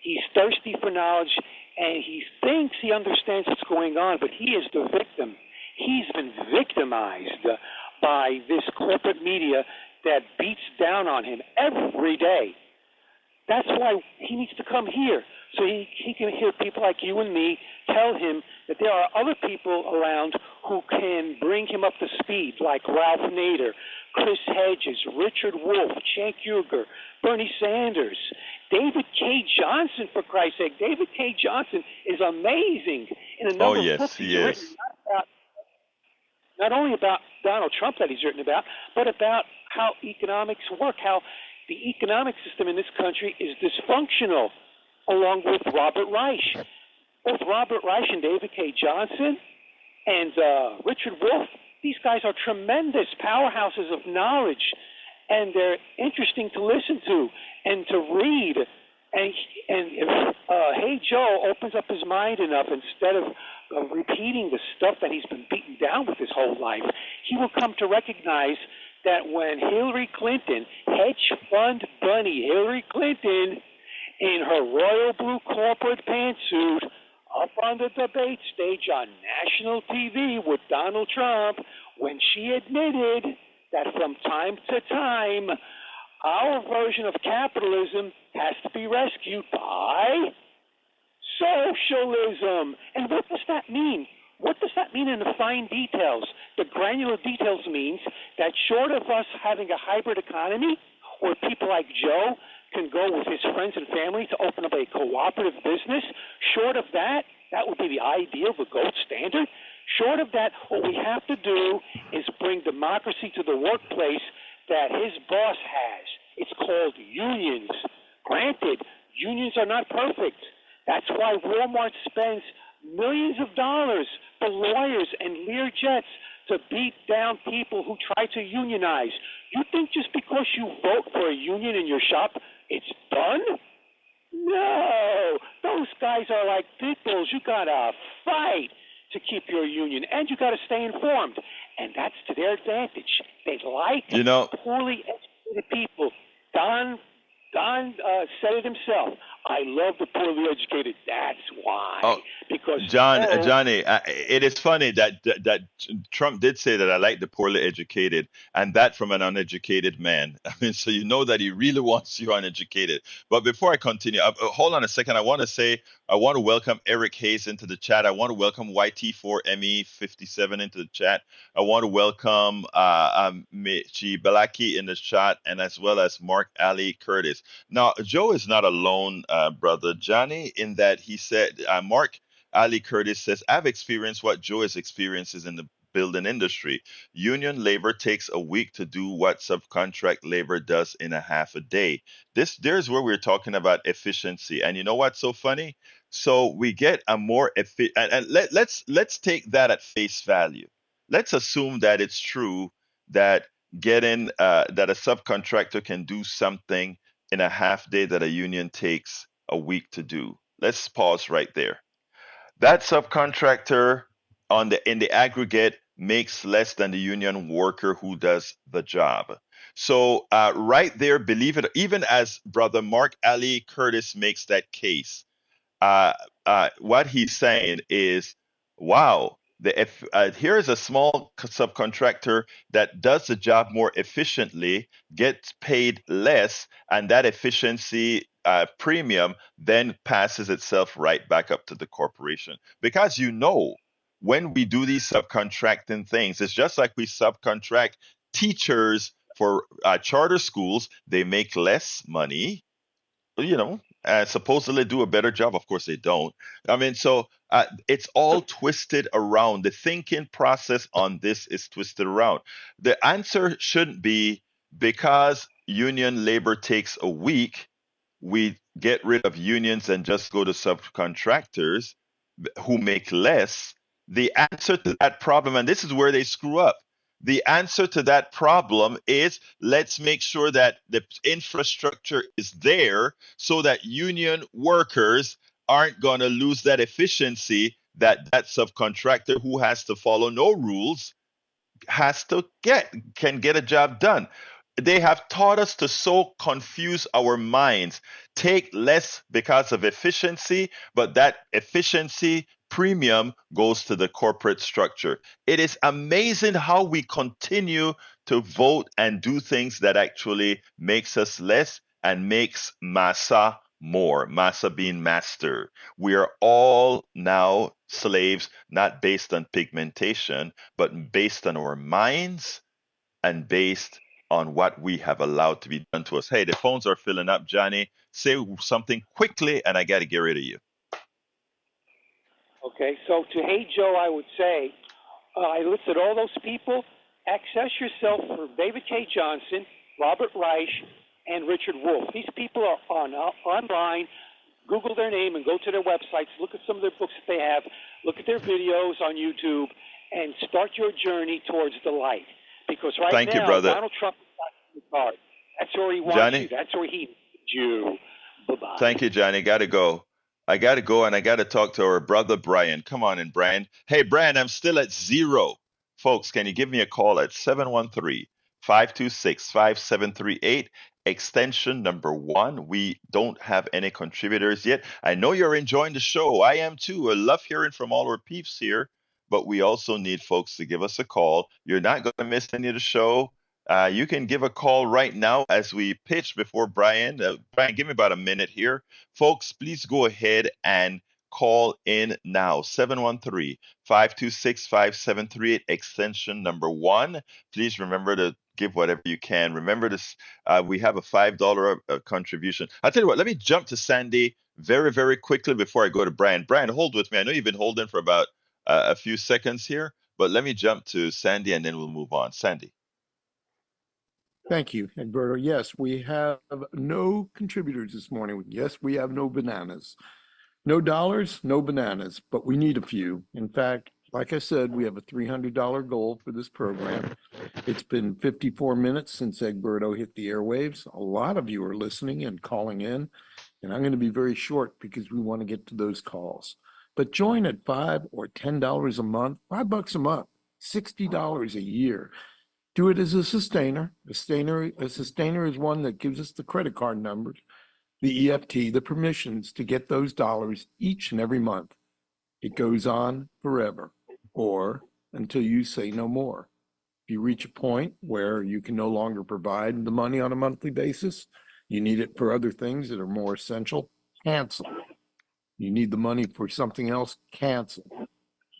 He's thirsty for knowledge, and he thinks he understands what's going on, but he is the victim. He's been victimized by this corporate media that beats down on him every day. That's why he needs to come here, so he can hear people like you and me tell him that there are other people around who can bring him up to speed, like Ralph Nader, Chris Hedges, Richard Wolff, Cenk Uygur, Bernie Sanders, David K. Johnson, for Christ's sake. David K. Johnson is amazing in a number of books he's written, not only about Donald Trump that he's written about, but about how economics work, how the economic system in this country is dysfunctional, along with Robert Reich. Both Robert Reich and David K. Johnson and Richard Wolff, these guys are tremendous powerhouses of knowledge, and they're interesting to listen to and to read. And if Hey Joe opens up his mind enough, instead of repeating the stuff that he's been beaten down with his whole life, he will come to recognize that when Hillary Clinton, hedge fund bunny Hillary Clinton, in her royal blue corporate pantsuit, up on the debate stage on national TV with Donald Trump, when she admitted that from time to time, our version of capitalism has to be rescued by socialism. And what does that mean? What does that mean in the fine details? The granular details means that short of us having a hybrid economy where people like Joe can go with his friends and family to open up a cooperative business, short of that, that would be the ideal, the gold standard. Short of that, what we have to do is bring democracy to the workplace that his boss has. It's called unions. Granted, unions are not perfect. That's why Walmart spends millions of dollars for lawyers and Learjets to beat down people who try to unionize. You think just because you vote for a union in your shop, it's done? No. Those guys are like pit bulls. You got to fight to keep your union, and you got to stay informed. And that's to their advantage. They like poorly educated people. Don said it himself. I love the poorly educated. That's why. Oh, because Johnny, it is funny that Trump did say that I like the poorly educated, and that from an uneducated man. I mean, so you know that he really wants you uneducated. But before I continue, hold on a second. I want to welcome Eric Hayes into the chat. I want to welcome YT4ME57 into the chat. I want to welcome Michi Balaki in the chat, and as well as Mark Ali Curtis. Now, Joe is not alone, brother Johnny, in that he said, Mark Ali Curtis says, I've experienced what Joe has experiences in the building industry. Union labor takes a week to do what subcontract labor does in a half a day. There's where we're talking about efficiency. And you know what's so funny? So we get a more efficient, and let's take that at face value. Let's assume that it's true that that a subcontractor can do something in a half day that a union takes a week to do. Let's pause right there. That subcontractor in the aggregate makes less than the union worker who does the job. So right there, believe it, even as brother Mark Ali Curtis makes that case, what he's saying is, wow, here's a small subcontractor that does the job more efficiently, gets paid less, and that efficiency premium then passes itself right back up to the corporation. Because when we do these subcontracting things, it's just like we subcontract teachers for charter schools. They make less money, supposedly do a better job. Of course they don't. I mean, so it's all twisted around. The thinking process on this is twisted around. The answer shouldn't be because union labor takes a week, we get rid of unions and just go to subcontractors who make less. The answer to that problem, and this is where they screw up, the answer to that problem is let's make sure that the infrastructure is there so that union workers aren't going to lose that efficiency that subcontractor who has to follow no rules can get a job done. They have taught us to so confuse our minds, take less because of efficiency, but that efficiency premium goes to the corporate structure. It is amazing how we continue to vote and do things that actually makes us less and makes massa more, massa being master. We are all now slaves, not based on pigmentation, but based on our minds and based on what we have allowed to be done to us. Hey, the phones are filling up, Johnny. Say something quickly, and I got to get rid of you. Okay, so to Hey Joe, I would say, I listed all those people. Access yourself for David K. Johnson, Robert Reich, and Richard Wolff. These people are online. Google their name and go to their websites. Look at some of their books that they have. Look at their videos on YouTube, and start your journey towards the light. Because Thank you, brother. Donald Trump is not in the card. That's where he wants Johnny? you. That's where he needs you. Bye-bye. Thank you, Johnny. Got to go. I got to go, and I got to talk to our brother, Brian. Come on in, Brian. Hey, Brian, I'm still at 0. Folks, can you give me a call at 713-526-5738, extension number 1. We don't have any contributors yet. I know you're enjoying the show. I am too. I love hearing from all our peeps here, but we also need folks to give us a call. You're not going to miss any of the show. You can give a call right now as we pitch before Brian. Brian, give me about a minute here. Folks, please go ahead and call in now. 713-526-5738, extension number 1. Please remember to give whatever you can. Remember this, we have a $5 contribution. I'll tell you what, let me jump to Sandy very, very quickly before I go to Brian. Brian, hold with me. I know you've been holding for about a few seconds here, but let me jump to Sandy and then we'll move on. Sandy. Thank you, Egberto. Yes, we have no contributors this morning. Yes, we have no bananas. No dollars, no bananas, but we need a few. In fact, like I said, we have a $300 goal for this program. It's been 54 minutes since Egberto hit the airwaves. A lot of you are listening and calling in, and I'm going to be very short because we want to get to those calls. But join at $5 or $10 a month, $5 a month, $60 a year. Do it as a sustainer. A sustainer is one that gives us the credit card numbers, the EFT, the permissions to get those dollars each and every month. It goes on forever or until you say no more. If you reach a point where you can no longer provide the money on a monthly basis, you need it for other things that are more essential, cancel. You need the money for something else, cancel.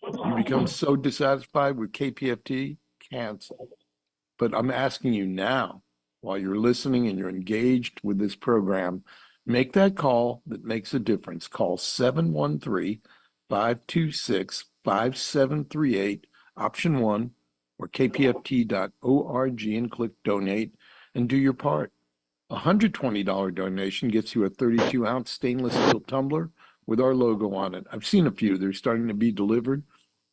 You become so dissatisfied with KPFT, cancel. But I'm asking you now, while you're listening and you're engaged with this program, make that call that makes a difference. Call 713-526-5738, option 1, or kpft.org and click donate and do your part. A $120 donation gets you a 32-ounce stainless steel tumbler with our logo on it. I've seen a few. They're starting to be delivered.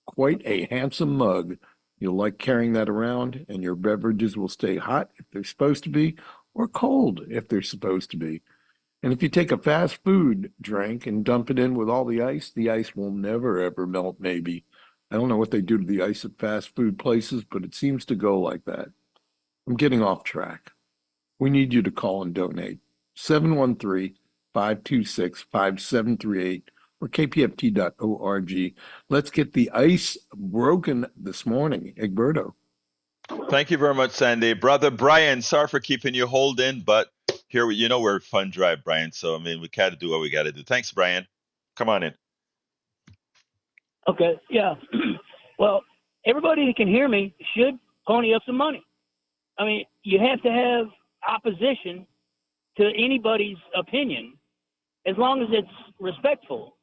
Quite a handsome mug. You'll like carrying that around, and your beverages will stay hot if they're supposed to be, or cold if they're supposed to be. And if you take a fast food drink and dump it in with all the ice will never, ever melt, maybe. I don't know what they do to the ice at fast food places, but it seems to go like that. I'm getting off track. We need you to call and donate. 713-526-5738 or kpft.org. Let's get the ice broken this morning. Egberto. Thank you very much, Sandy. Brother Brian, sorry for keeping you holding, but here, we're fun drive, Brian. So, we got to do what we got to do. Thanks, Brian. Come on in. Okay, yeah. Well, everybody who can hear me should pony up some money. You have to have opposition to anybody's opinion as long as it's respectful.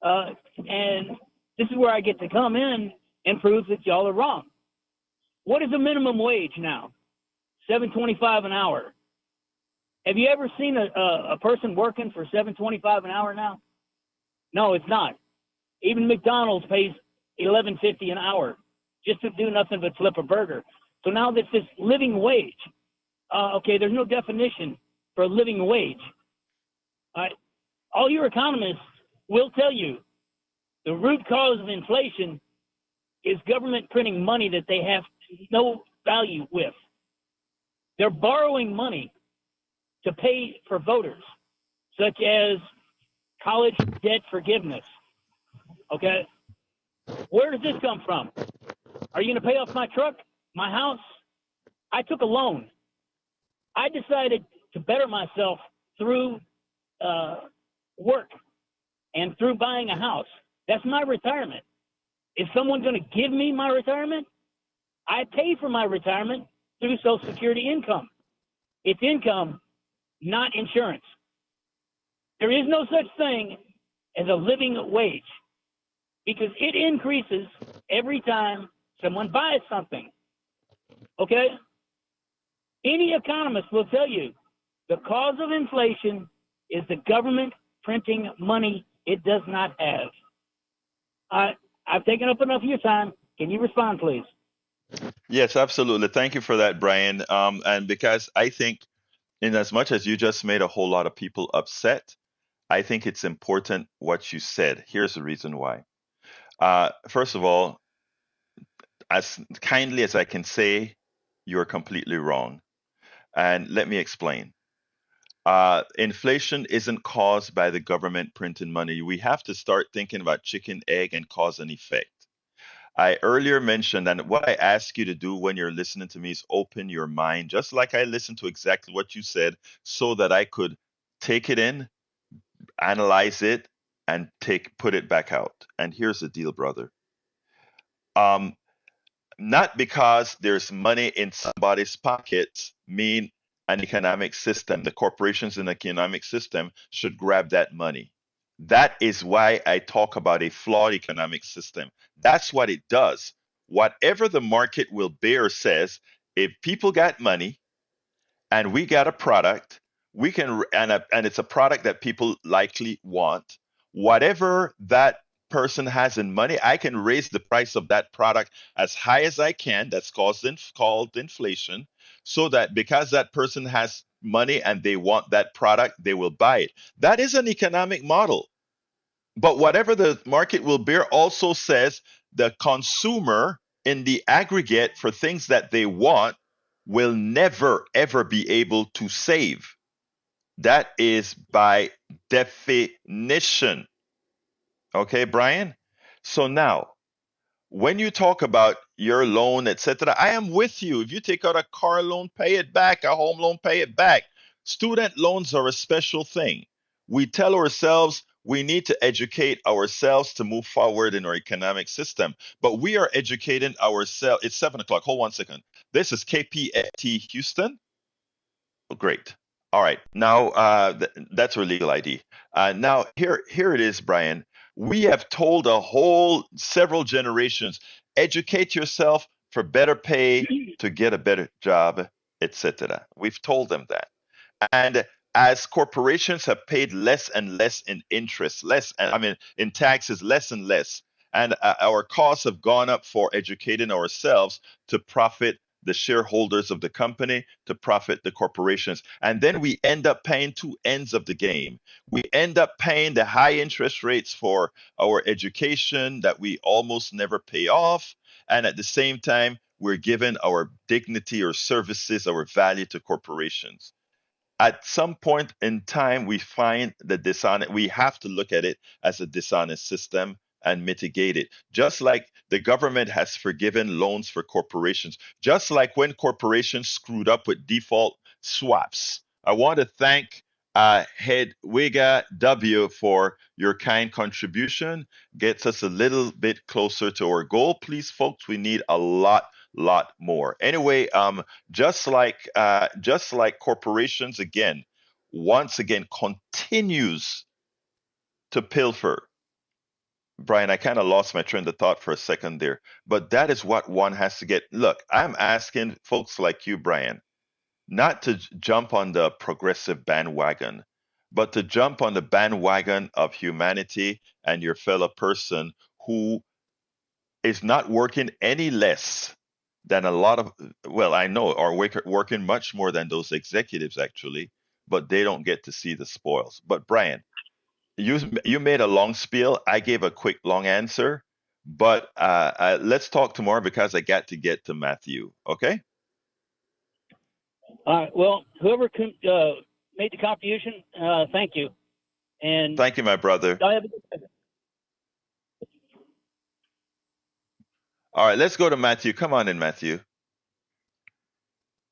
And this is where I get to come in and prove that y'all are wrong. What is the minimum wage now? $7.25 an hour. Have you ever seen a person working for $7.25 an hour now? No, it's not. Even McDonald's pays $11.50 an hour just to do nothing but flip a burger. So now that's this living wage. Okay, there's no definition for a living wage. All your economists will tell you the root cause of inflation is government printing money that they have no value with. They're borrowing money to pay for voters, such as college debt forgiveness. Okay? Where does this come from? Are you going to pay off my truck, my house? I took a loan. I decided to better myself through work and through buying a house. That's my retirement. Is someone going to give me my retirement? I pay for my retirement through Social Security income. It's income, not insurance. There is no such thing as a living wage because it increases every time someone buys something. Okay? Any economist will tell you the cause of inflation is the government printing money it does not have. I've taken up enough of your time. Can you respond, please? Yes, absolutely. Thank you for that, Brian. And because I think, in as much as you just made a whole lot of people upset, I think it's important what you said. Here's the reason why. First of all, as kindly as I can say, you're completely wrong. And let me explain. Inflation isn't caused by the government printing money. We have to start thinking about chicken, egg, and cause and effect. I earlier mentioned, and what I ask you to do when you're listening to me is open your mind, just like I listened to exactly what you said, so that I could take it in, analyze it, and put it back out. And here's the deal, brother. Not because there's money in somebody's pockets mean an economic system, the corporations in the economic system should grab that money. That is why I talk about a flawed economic system. That's what it does. Whatever the market will bear says, if people got money and we got a product, we can, and it's a product that people likely want, whatever that person has in money, I can raise the price of that product as high as I can. That's called inflation, so that because that person has money and they want that product, they will buy it. That is an economic model. But whatever the market will bear also says the consumer in the aggregate for things that they want will never ever be able to save. That is by definition. Okay, Brian? So now, when you talk about your loan, etc., I am with you. If you take out a car loan, pay it back, a home loan, pay it back. Student loans are a special thing. We tell ourselves we need to educate ourselves to move forward in our economic system, but we are educating ourselves. It's 7 o'clock. Hold 1 second. This is KPFT Houston. Oh, great. All right. Now that's our legal ID. Now here it is, Brian. We have told a whole several generations, educate yourself for better pay to get a better job, etc. We've told them that. And as corporations have paid less and less in interest, in taxes, less and less, and our costs have gone up for educating ourselves to profit the shareholders of the company, to profit the corporations. And then we end up paying two ends of the game. We end up paying the high interest rates for our education that we almost never pay off. And at the same time, we're giving our dignity or services, our value to corporations. At some point in time, we find the dishonest, we have to look at it as a dishonest system and mitigate it. Just like the government has forgiven loans for corporations, just like when corporations screwed up with default swaps. I want to thank Hedwiga W for your kind contribution. Gets us a little bit closer to our goal. Please, folks, we need a lot more. Anyway, just like corporations again, once again continues to pilfer. Brian, I kind of lost my train of thought for a second there, but that is what one has to get. Look, I'm asking folks like you, Brian, not to jump on the progressive bandwagon, but to jump on the bandwagon of humanity and your fellow person who is not working any less than a lot of, well, I know, are working much more than those executives actually, but they don't get to see the spoils. But Brian, you made a long spiel. I gave a quick long answer, but let's talk tomorrow because I got to get to Matthew. Okay? All right. Well, whoever made the contribution, thank you. And thank you, my brother. I have a good day. All right, let's go to Matthew. Come on in, Matthew.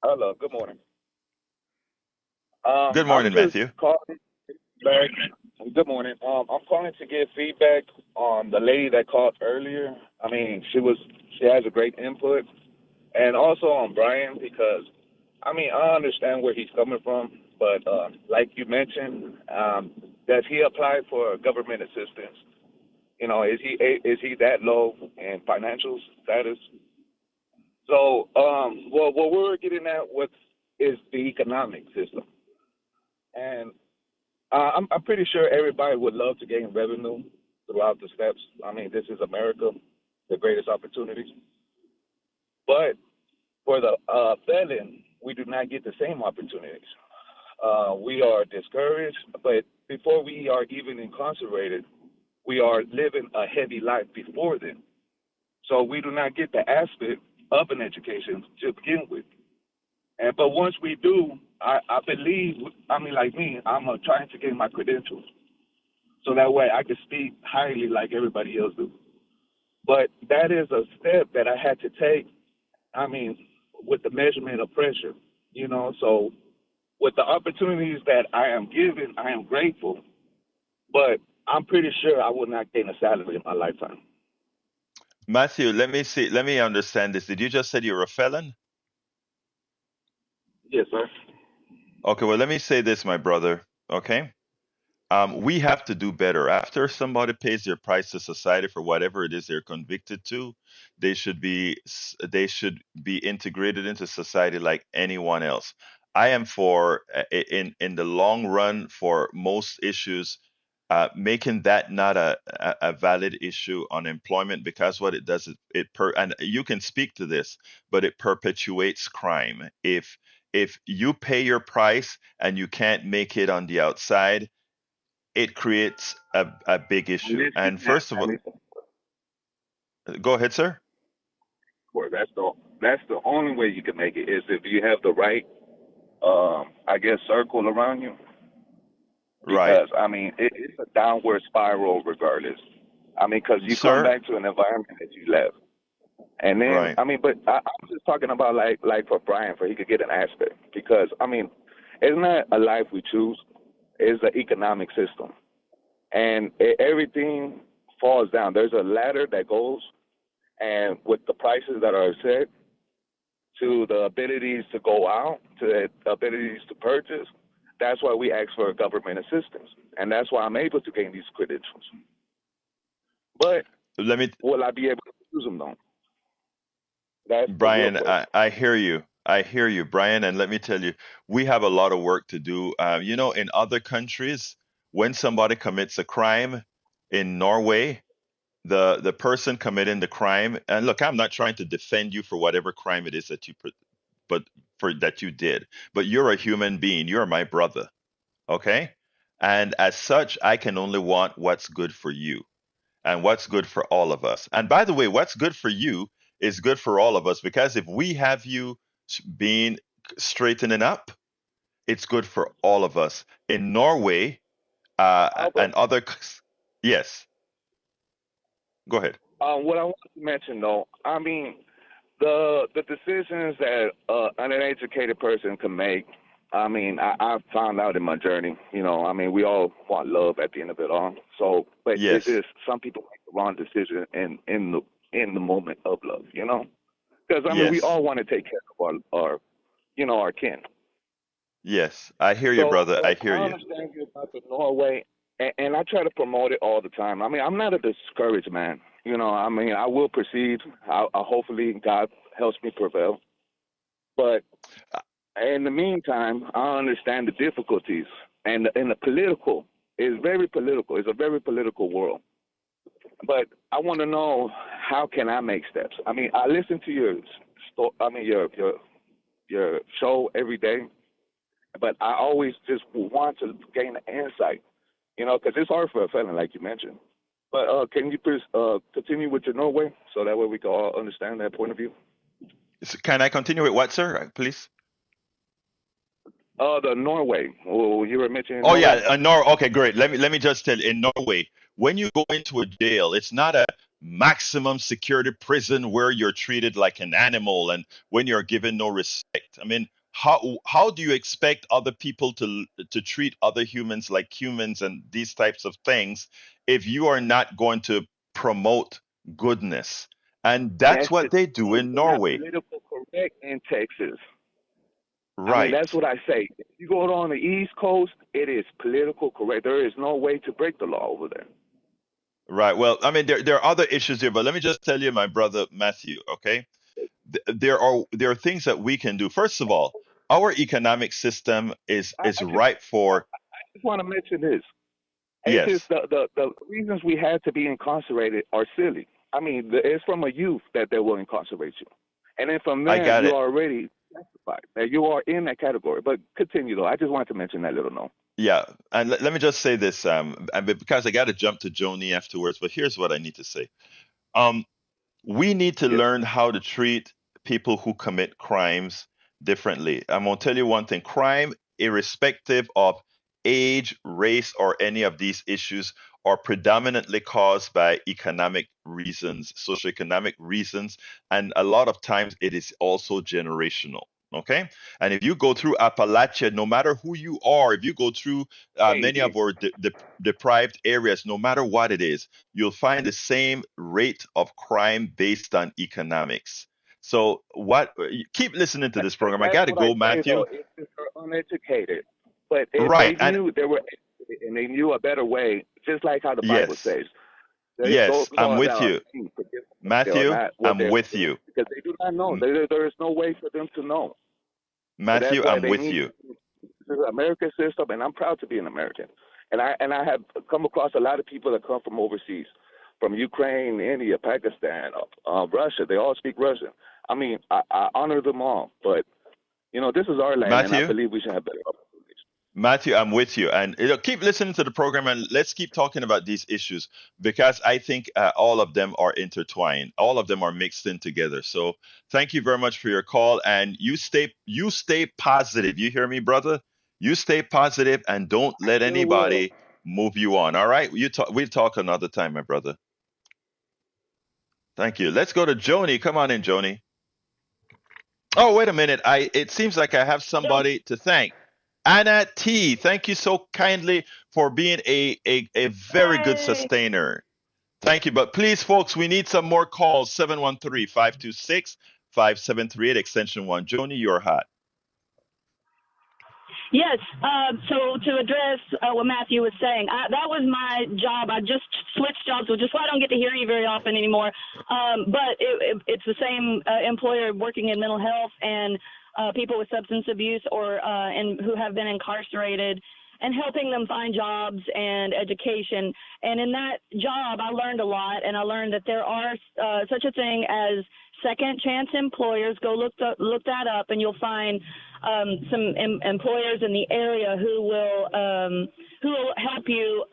Hello. Good morning. Good morning, Matthew. Good morning. I'm calling to give feedback on the lady that called earlier. I mean, she has a great input, and also on Brian because, I mean, I understand where he's coming from, but like you mentioned, does he apply for government assistance? You know, is he that low in financial status? So, well, what we're getting at is the economic system, and I'm pretty sure everybody would love to gain revenue throughout the steps. I mean, this is America, the greatest opportunities. But for the felon, we do not get the same opportunities. We are discouraged, but before we are even incarcerated, we are living a heavy life before then. So we do not get the aspect of an education to begin with. But once we do, I believe, I mean, like me, I'm trying to get my credentials so that way I can speak highly like everybody else do. But that is a step that I had to take, I mean, with the measurement of pressure, you know. So with the opportunities that I am given, I am grateful. But I'm pretty sure I will not gain a salary in my lifetime. Matthew, let me understand this. Did you just say you're a felon? Yes, sir. Okay, well, let me say this, my brother, okay? We have to do better. After somebody pays their price to society for whatever it is they're convicted to, they should be integrated into society like anyone else. I am for in the long run for most issues, making that not a valid issue on employment, because what it does is and you can speak to this, but it perpetuates crime. If you pay your price and you can't make it on the outside, it creates a big issue. And first of all, go ahead, sir. Well, that's the only way you can make it is if you have the right, I guess, circle around you. Right. Because I mean, it's a downward spiral regardless. I mean, because you come Sir, back to an environment that you left, and then right. I mean, but I'm just talking about like for Brian, for he could get an aspect. Because I mean, it's not a life we choose; it's the economic system, and everything falls down. There's a ladder that goes, and with the prices that are set, to the abilities to go out, to the abilities to purchase. That's why we ask for government assistance, and that's why I'm able to gain these credentials. But Let me, will I be able to use them though? That's the real Brian, question. I hear you. I hear you, Brian. And let me tell you, we have a lot of work to do. In other countries, when somebody commits a crime in Norway, the person committing the crime, and look, I'm not trying to defend you for whatever crime it is that but for that you did, but you're a human being. You're my brother. Okay? And as such, I can only want what's good for you and what's good for all of us. And by the way, what's good for you is good for all of us, because if we have you being straightening up, it's good for all of us. In Norway, Albert, and other, yes, go ahead. what I want to mention though, I mean, the decisions that an uneducated person can make. I mean, I found out in my journey. I mean, we all want love at the end of it all. So, but it's Yes, just some people make the wrong decision in the moment of love. Because I mean, we yes, all want to take care of our kin. yes. I hear you, So brother. I hear I you. understand you about the Norway, and I try to promote it all the time. I mean, I'm not a discouraged man. I mean, I will proceed. Hopefully, God helps me prevail. But in the meantime, I understand the difficulties, and the political is very political. It's a very political world. But I want to know, how can I make steps? I mean, I listen to your show every day, but I always just want to gain the insight, because it's hard for a felon, like you mentioned. But can you please continue with your Norway, so that way we can all understand that point of view? Can I continue with what, sir? Please. The Norway. Oh, you were mentioning Oh Norway. yeah, Okay, great. Let me just tell you, in Norway, when you go into a jail, it's not a maximum security prison where you're treated like an animal and when you're given no respect. I mean, how do you expect other people to treat other humans like humans and these types of things if you are not going to promote goodness? And that's That's the what they do thing. in They're not Norway, political correct in Texas. I mean, that's right? what I say. If you go on the East Coast, it is political correct. There is no way to break the law over there. Right. Well, I mean, there are other issues here, but let me just tell you, my brother Matthew, okay? There are things that we can do. First of all, our economic system is I just ripe for, just want to mention this. It's just yes, the reasons we had to be incarcerated are silly. I mean, it's from a youth that they will incarcerate you. And then from I there, got you it. already testified that you are in that category. But continue, though. I just wanted to mention that little note. Yeah, and let me just say this, because I got to jump to Joni afterwards, but here's what I need to say. Um, we need to Yes. learn how to treat people who commit crimes differently. I'm going to tell you one thing: crime, irrespective of age, race, or any of these issues, are predominantly caused by economic reasons, socioeconomic reasons, and a lot of times it is also generational. Okay. And if you go through Appalachia, no matter who you are, if you go through many Crazy. of our deprived areas, no matter what it is, you'll find the same rate of crime based on economics. So what keep listening to this program. I That's got to what I go, say, Matthew. though. It's just they're uneducated. But if Right. they And knew they were and they knew a better way, just like how the Bible Yes. says. Those Yes, I'm laws with are you. forgiveness. They are Matthew, not what I'm with you. because they do not know. M- There is no way for them to know. So that's Matthew, why I'm they with need you. this is American system, and I'm proud to be an American. And I have come across a lot of people that come from overseas, from Ukraine, India, Pakistan, Russia. They all speak Russian. I mean, I honor them all, but this is our land, and I Matthew, believe we should have better opportunities. Matthew, I'm with you. And keep listening to the program and let's keep talking about these issues because I think all of them are intertwined. All of them are mixed in together. So thank you very much for your call and you stay positive. You hear me, brother? You stay positive and don't let Sure will. anybody move you on. All right? We'll talk another time, my brother. Thank you. Let's go to Joni. Come on in, Joni. Oh, wait a minute. It seems like I have somebody to thank. Anna T, thank you so kindly for being a very good Hey. sustainer. Thank you. But please, folks, we need some more calls. 713-526-5738, extension 1. Joni, you're hot. Yes. So to address what Matthew was saying, that was my job. I just switched jobs, which is why I don't get to hear you very often anymore. But it's the same employer working in mental health and people with substance abuse and who have been incarcerated and helping them find jobs and education. And in that job, I learned a lot, and I learned that there are such a thing as second chance employers. Go look that up, and you'll find some employers in the area who will help you,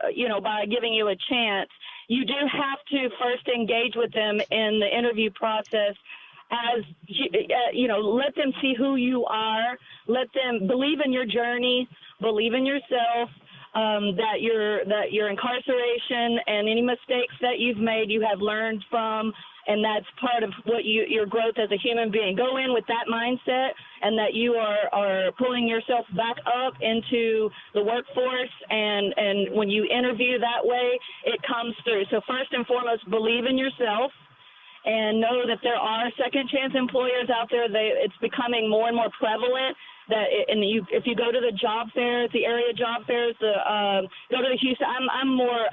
by giving you a chance. You do have to first engage with them in the interview process. As let them see who you are. Let them believe in your journey, believe in yourself. That your incarceration and any mistakes that you've made, you have learned from, and that's part of what your growth as a human being. Go in with that mindset, and that you are pulling yourself back up into the workforce, and when you interview that way, it comes through. So first and foremost, believe in yourself. And know that there are second chance employers out there. It's becoming more and more prevalent. If you go to the job fairs, the area job fairs, go to the Houston. I'm more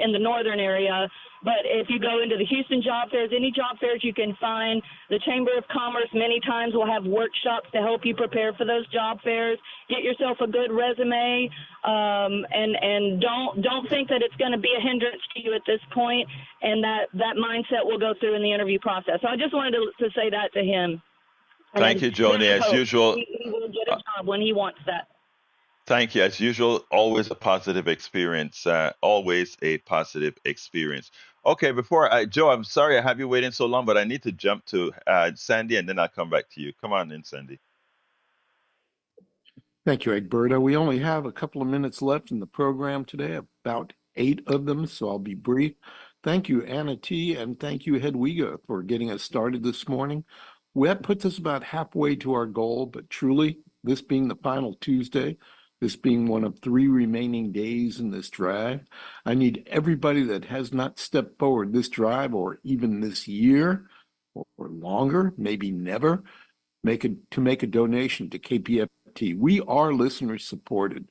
in the northern area, but if you go into the Houston job fairs, any job fairs you can find, the Chamber of Commerce many times will have workshops to help you prepare for those job fairs. Get yourself a good resume, and don't think that it's going to be a hindrance to you at this point, and that mindset will go through in the interview process. So I just wanted to say that to him. Thank you, Joni. As usual, he will get a job when he wants that. thank you. As usual, always a positive experience. Always a positive experience. Okay, Joe, I'm sorry I have you waiting so long, but I need to jump to Sandy, and then I'll come back to you. Come on in, Sandy. Thank you, Egberto. We only have a couple of minutes left in the program today, about 8 of them, so I'll be brief. Thank you, Anna T., and thank you, Hedwiga, for getting us started this morning. Well, that puts us about halfway to our goal, but truly, this being the final Tuesday, this being one of 3 remaining days in this drive, I need everybody that has not stepped forward this drive or even this year or longer, maybe never, to make a donation to KPFT. We are listener supported.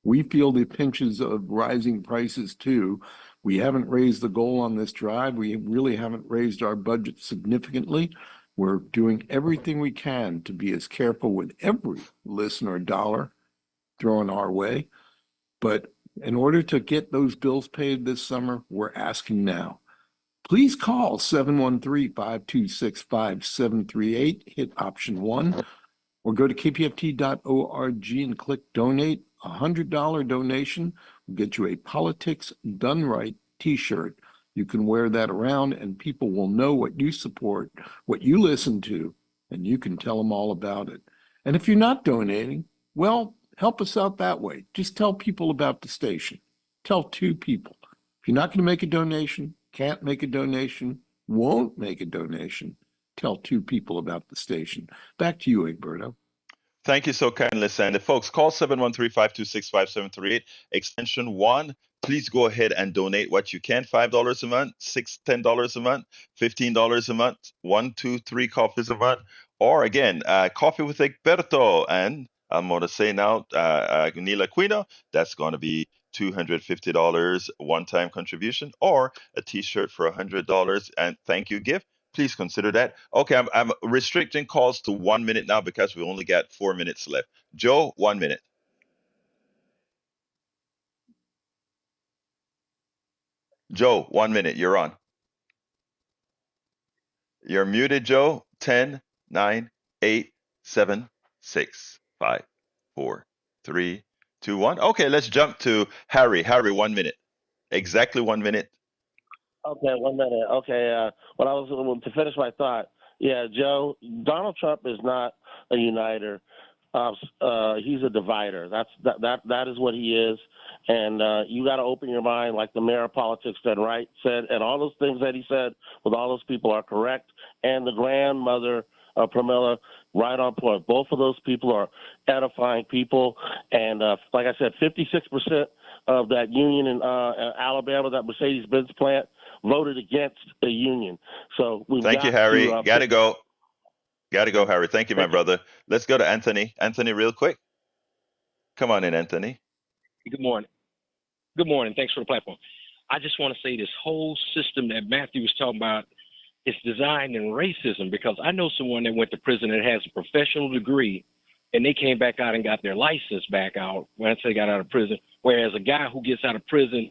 We feel the pinches of rising prices too. We haven't raised the goal on this drive. We really haven't raised our budget significantly. We're doing everything we can to be as careful with every listener dollar thrown our way. But in order to get those bills paid this summer, we're asking now. Please call 713-526-5738, hit option 1, or go to kpft.org and click donate. A $100 donation will get you a Politics Done Right t-shirt. You can wear that around and people will know what you support, what you listen to, and you can tell them all about it. And if you're not donating, well, help us out that way. Just tell people about the station. Tell 2 people. If you're not going to make a donation, can't make a donation, won't make a donation, tell 2 people about the station. Back to you, Egberto. Thank you so kindly, Sandy. Folks, call 713-526-5738, extension 1. Please go ahead and donate what you can. $5 a month, $6, $10 a month, $15 a month, 1, 2, 3 coffees a month. Or again, Coffee with Egberto. And I'm going to say now, Neil Aquino, that's going to be $250 one-time contribution, or a T-shirt for $100 and thank you gift. Please consider that. Okay, I'm restricting calls to 1 minute now because we only got 4 minutes left. Joe, 1 minute. Joe, 1 minute. You're on. You're muted, Joe. 10, 9, 8, 7, 6, 5, 4, 3, 2, 1. Okay, let's jump to Harry. Harry, 1 minute. Exactly 1 minute. Okay, 1 minute. Okay, when I was to finish my thought, yeah, Joe, Donald Trump is not a uniter. He's a divider. That is what he is, and you got to open your mind, like the mayor of politics said, right? Said, and all those things that he said with all those people are correct. And the grandmother, Pramila, right on point. Both of those people are edifying people, and like I said, 56% of that union in Alabama, that Mercedes-Benz plant, voted against the union. So we've Thank got you, Harry. to Gotta go. Gotta go, Harry. Thank you, my brother. Let's go to Anthony. Anthony, real quick. Come on in, Anthony. Good morning. Good morning. Thanks for the platform. I just want to say this whole system that Matthew was talking about is designed in racism, because I know someone that went to prison that has a professional degree and they came back out and got their license back out once they got out of prison, whereas a guy who gets out of prison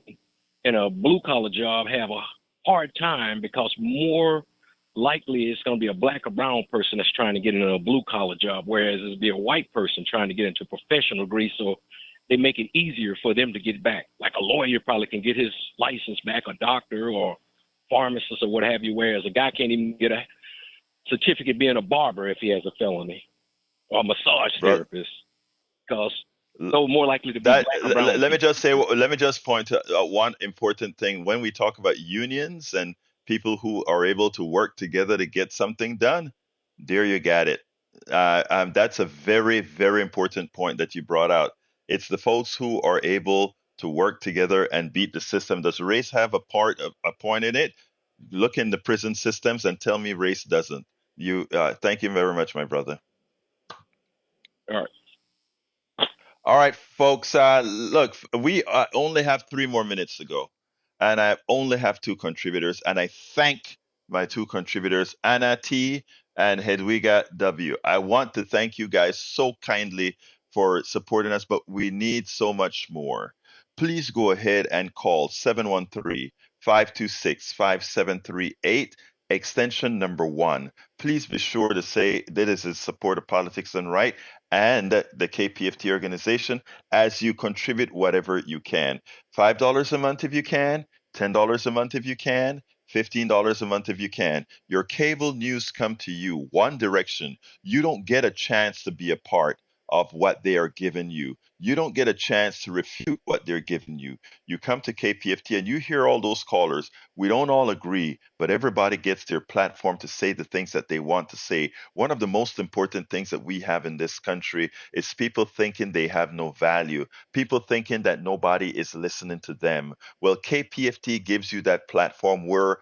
in a blue-collar job have a hard time because more likely it's going to be a black or brown person that's trying to get into a blue-collar job, whereas it'll be a white person trying to get into a professional degree. So they make it easier for them to get back. Like a lawyer probably can get his license back, a doctor or pharmacist or what have you, whereas a guy can't even get a certificate being a barber if he has a felony, or a massage therapist, because so more likely to be black or brown. Let me just say, let me just point to one important thing. When we talk about unions and people who are able to work together to get something done, there you got it. That's a very, very important point that you brought out. It's the folks who are able to work together and beat the system. Does race have a point in it? Look in the prison systems and tell me race doesn't. Thank you very much, my brother. All right. All right, folks. Look, we only have 3 more minutes to go, and I only have 2 contributors. And I thank my 2 contributors, Anna T and Hedwiga W. I want to thank you guys so kindly for supporting us, but we need so much more. Please go ahead and call 713-526-5738, extension number 1. Please be sure to say that this is support of Politics Done Right and the KPFT organization as you contribute whatever you can. $5 a month if you can, $10 a month if you can, $15 a month if you can. Your cable news come to you one direction. You don't get a chance to be a part of what they are giving you. You don't get a chance to refute what they're giving you. You come to KPFT and you hear all those callers. We don't all agree, but everybody gets their platform to say the things that they want to say. One of the most important things that we have in this country is people thinking they have no value, people thinking that nobody is listening to them. Well, KPFT gives you that platform where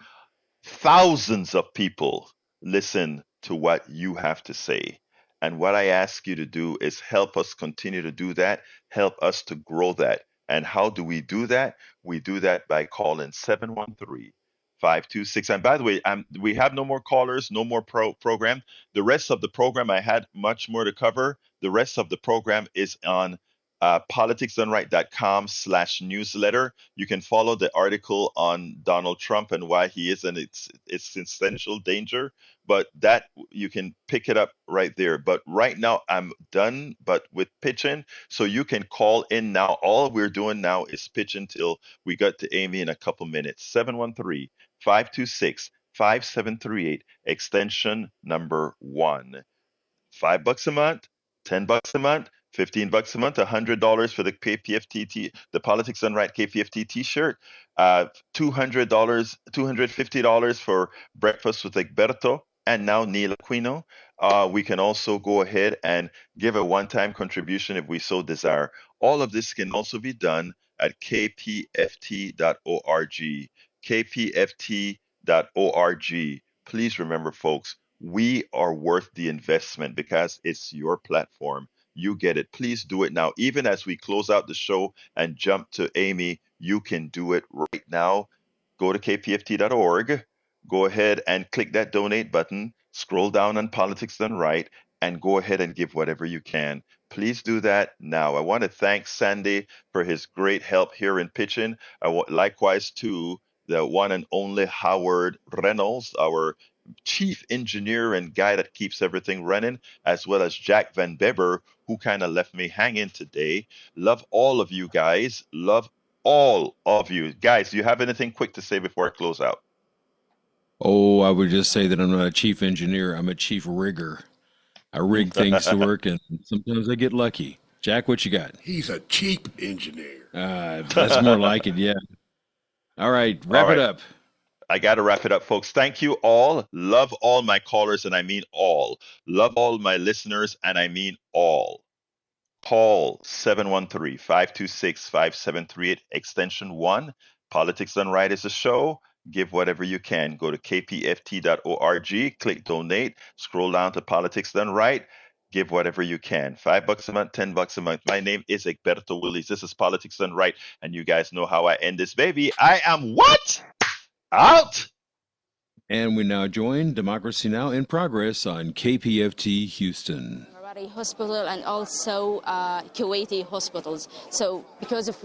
thousands of people listen to what you have to say. And what I ask you to do is help us continue to do that, help us to grow that. And how do we do that? We do that by calling 713-526. And by the way, we have no more callers, no more program. The rest of the program, I had much more to cover. The rest of the program is on politicsdoneright.com/newsletter. You can follow the article on Donald Trump and why he is in its essential danger, but that you can pick it up right there. But right now I'm done with pitching, so you can call in now. All we're doing now is pitch until we get to Amy in a couple minutes. 713-526-5738, extension number 1. $5 a month, $10 a month, $15 a month, $100 for the KPFT, the Politics Done Right KPFT T-shirt, $200, $250 for Breakfast with Egberto, and now Neil Aquino. We can also go ahead and give a one-time contribution if we so desire. All of this can also be done at kpft.org. kpft.org. Please remember, folks, we are worth the investment because it's your platform. you get it. Please do it now. Even as we close out the show and jump to Amy, you can do it right now. Go to kpft.org, go ahead and click that donate button, scroll down on Politics Done Right, and go ahead and give whatever you can. Please do that now. I want to thank Sandy for his great help here in pitching. Likewise to the one and only Howard Reynolds, our chief engineer and guy that keeps everything running, as well as Jack Van Beber, who kind of left me hanging today. Love all of you guys. Love all of you. Guys, do you have anything quick to say before I close out? Oh, I would just say that I'm not a chief engineer. I'm a chief rigger. I rig things to work, and sometimes I get lucky. Jack, what you got? He's a cheap engineer. That's more like it, yeah. All right, wrap it up. I got to wrap it up, folks. Thank you all. Love all my callers, and I mean all. Love all my listeners, and I mean all. Call 713-526-5738, extension 1. Politics Done Right is a show. Give whatever you can. Go to kpft.org, click donate, scroll down to Politics Done Right. Give whatever you can. $5 a month, $10 a month. My name is Egberto Willies. This is Politics Done Right, and you guys know how I end this baby. I am what? Out. And we now join Democracy Now! In Progress on KPFT Houston. Hospital and also Kuwaiti hospitals. So because of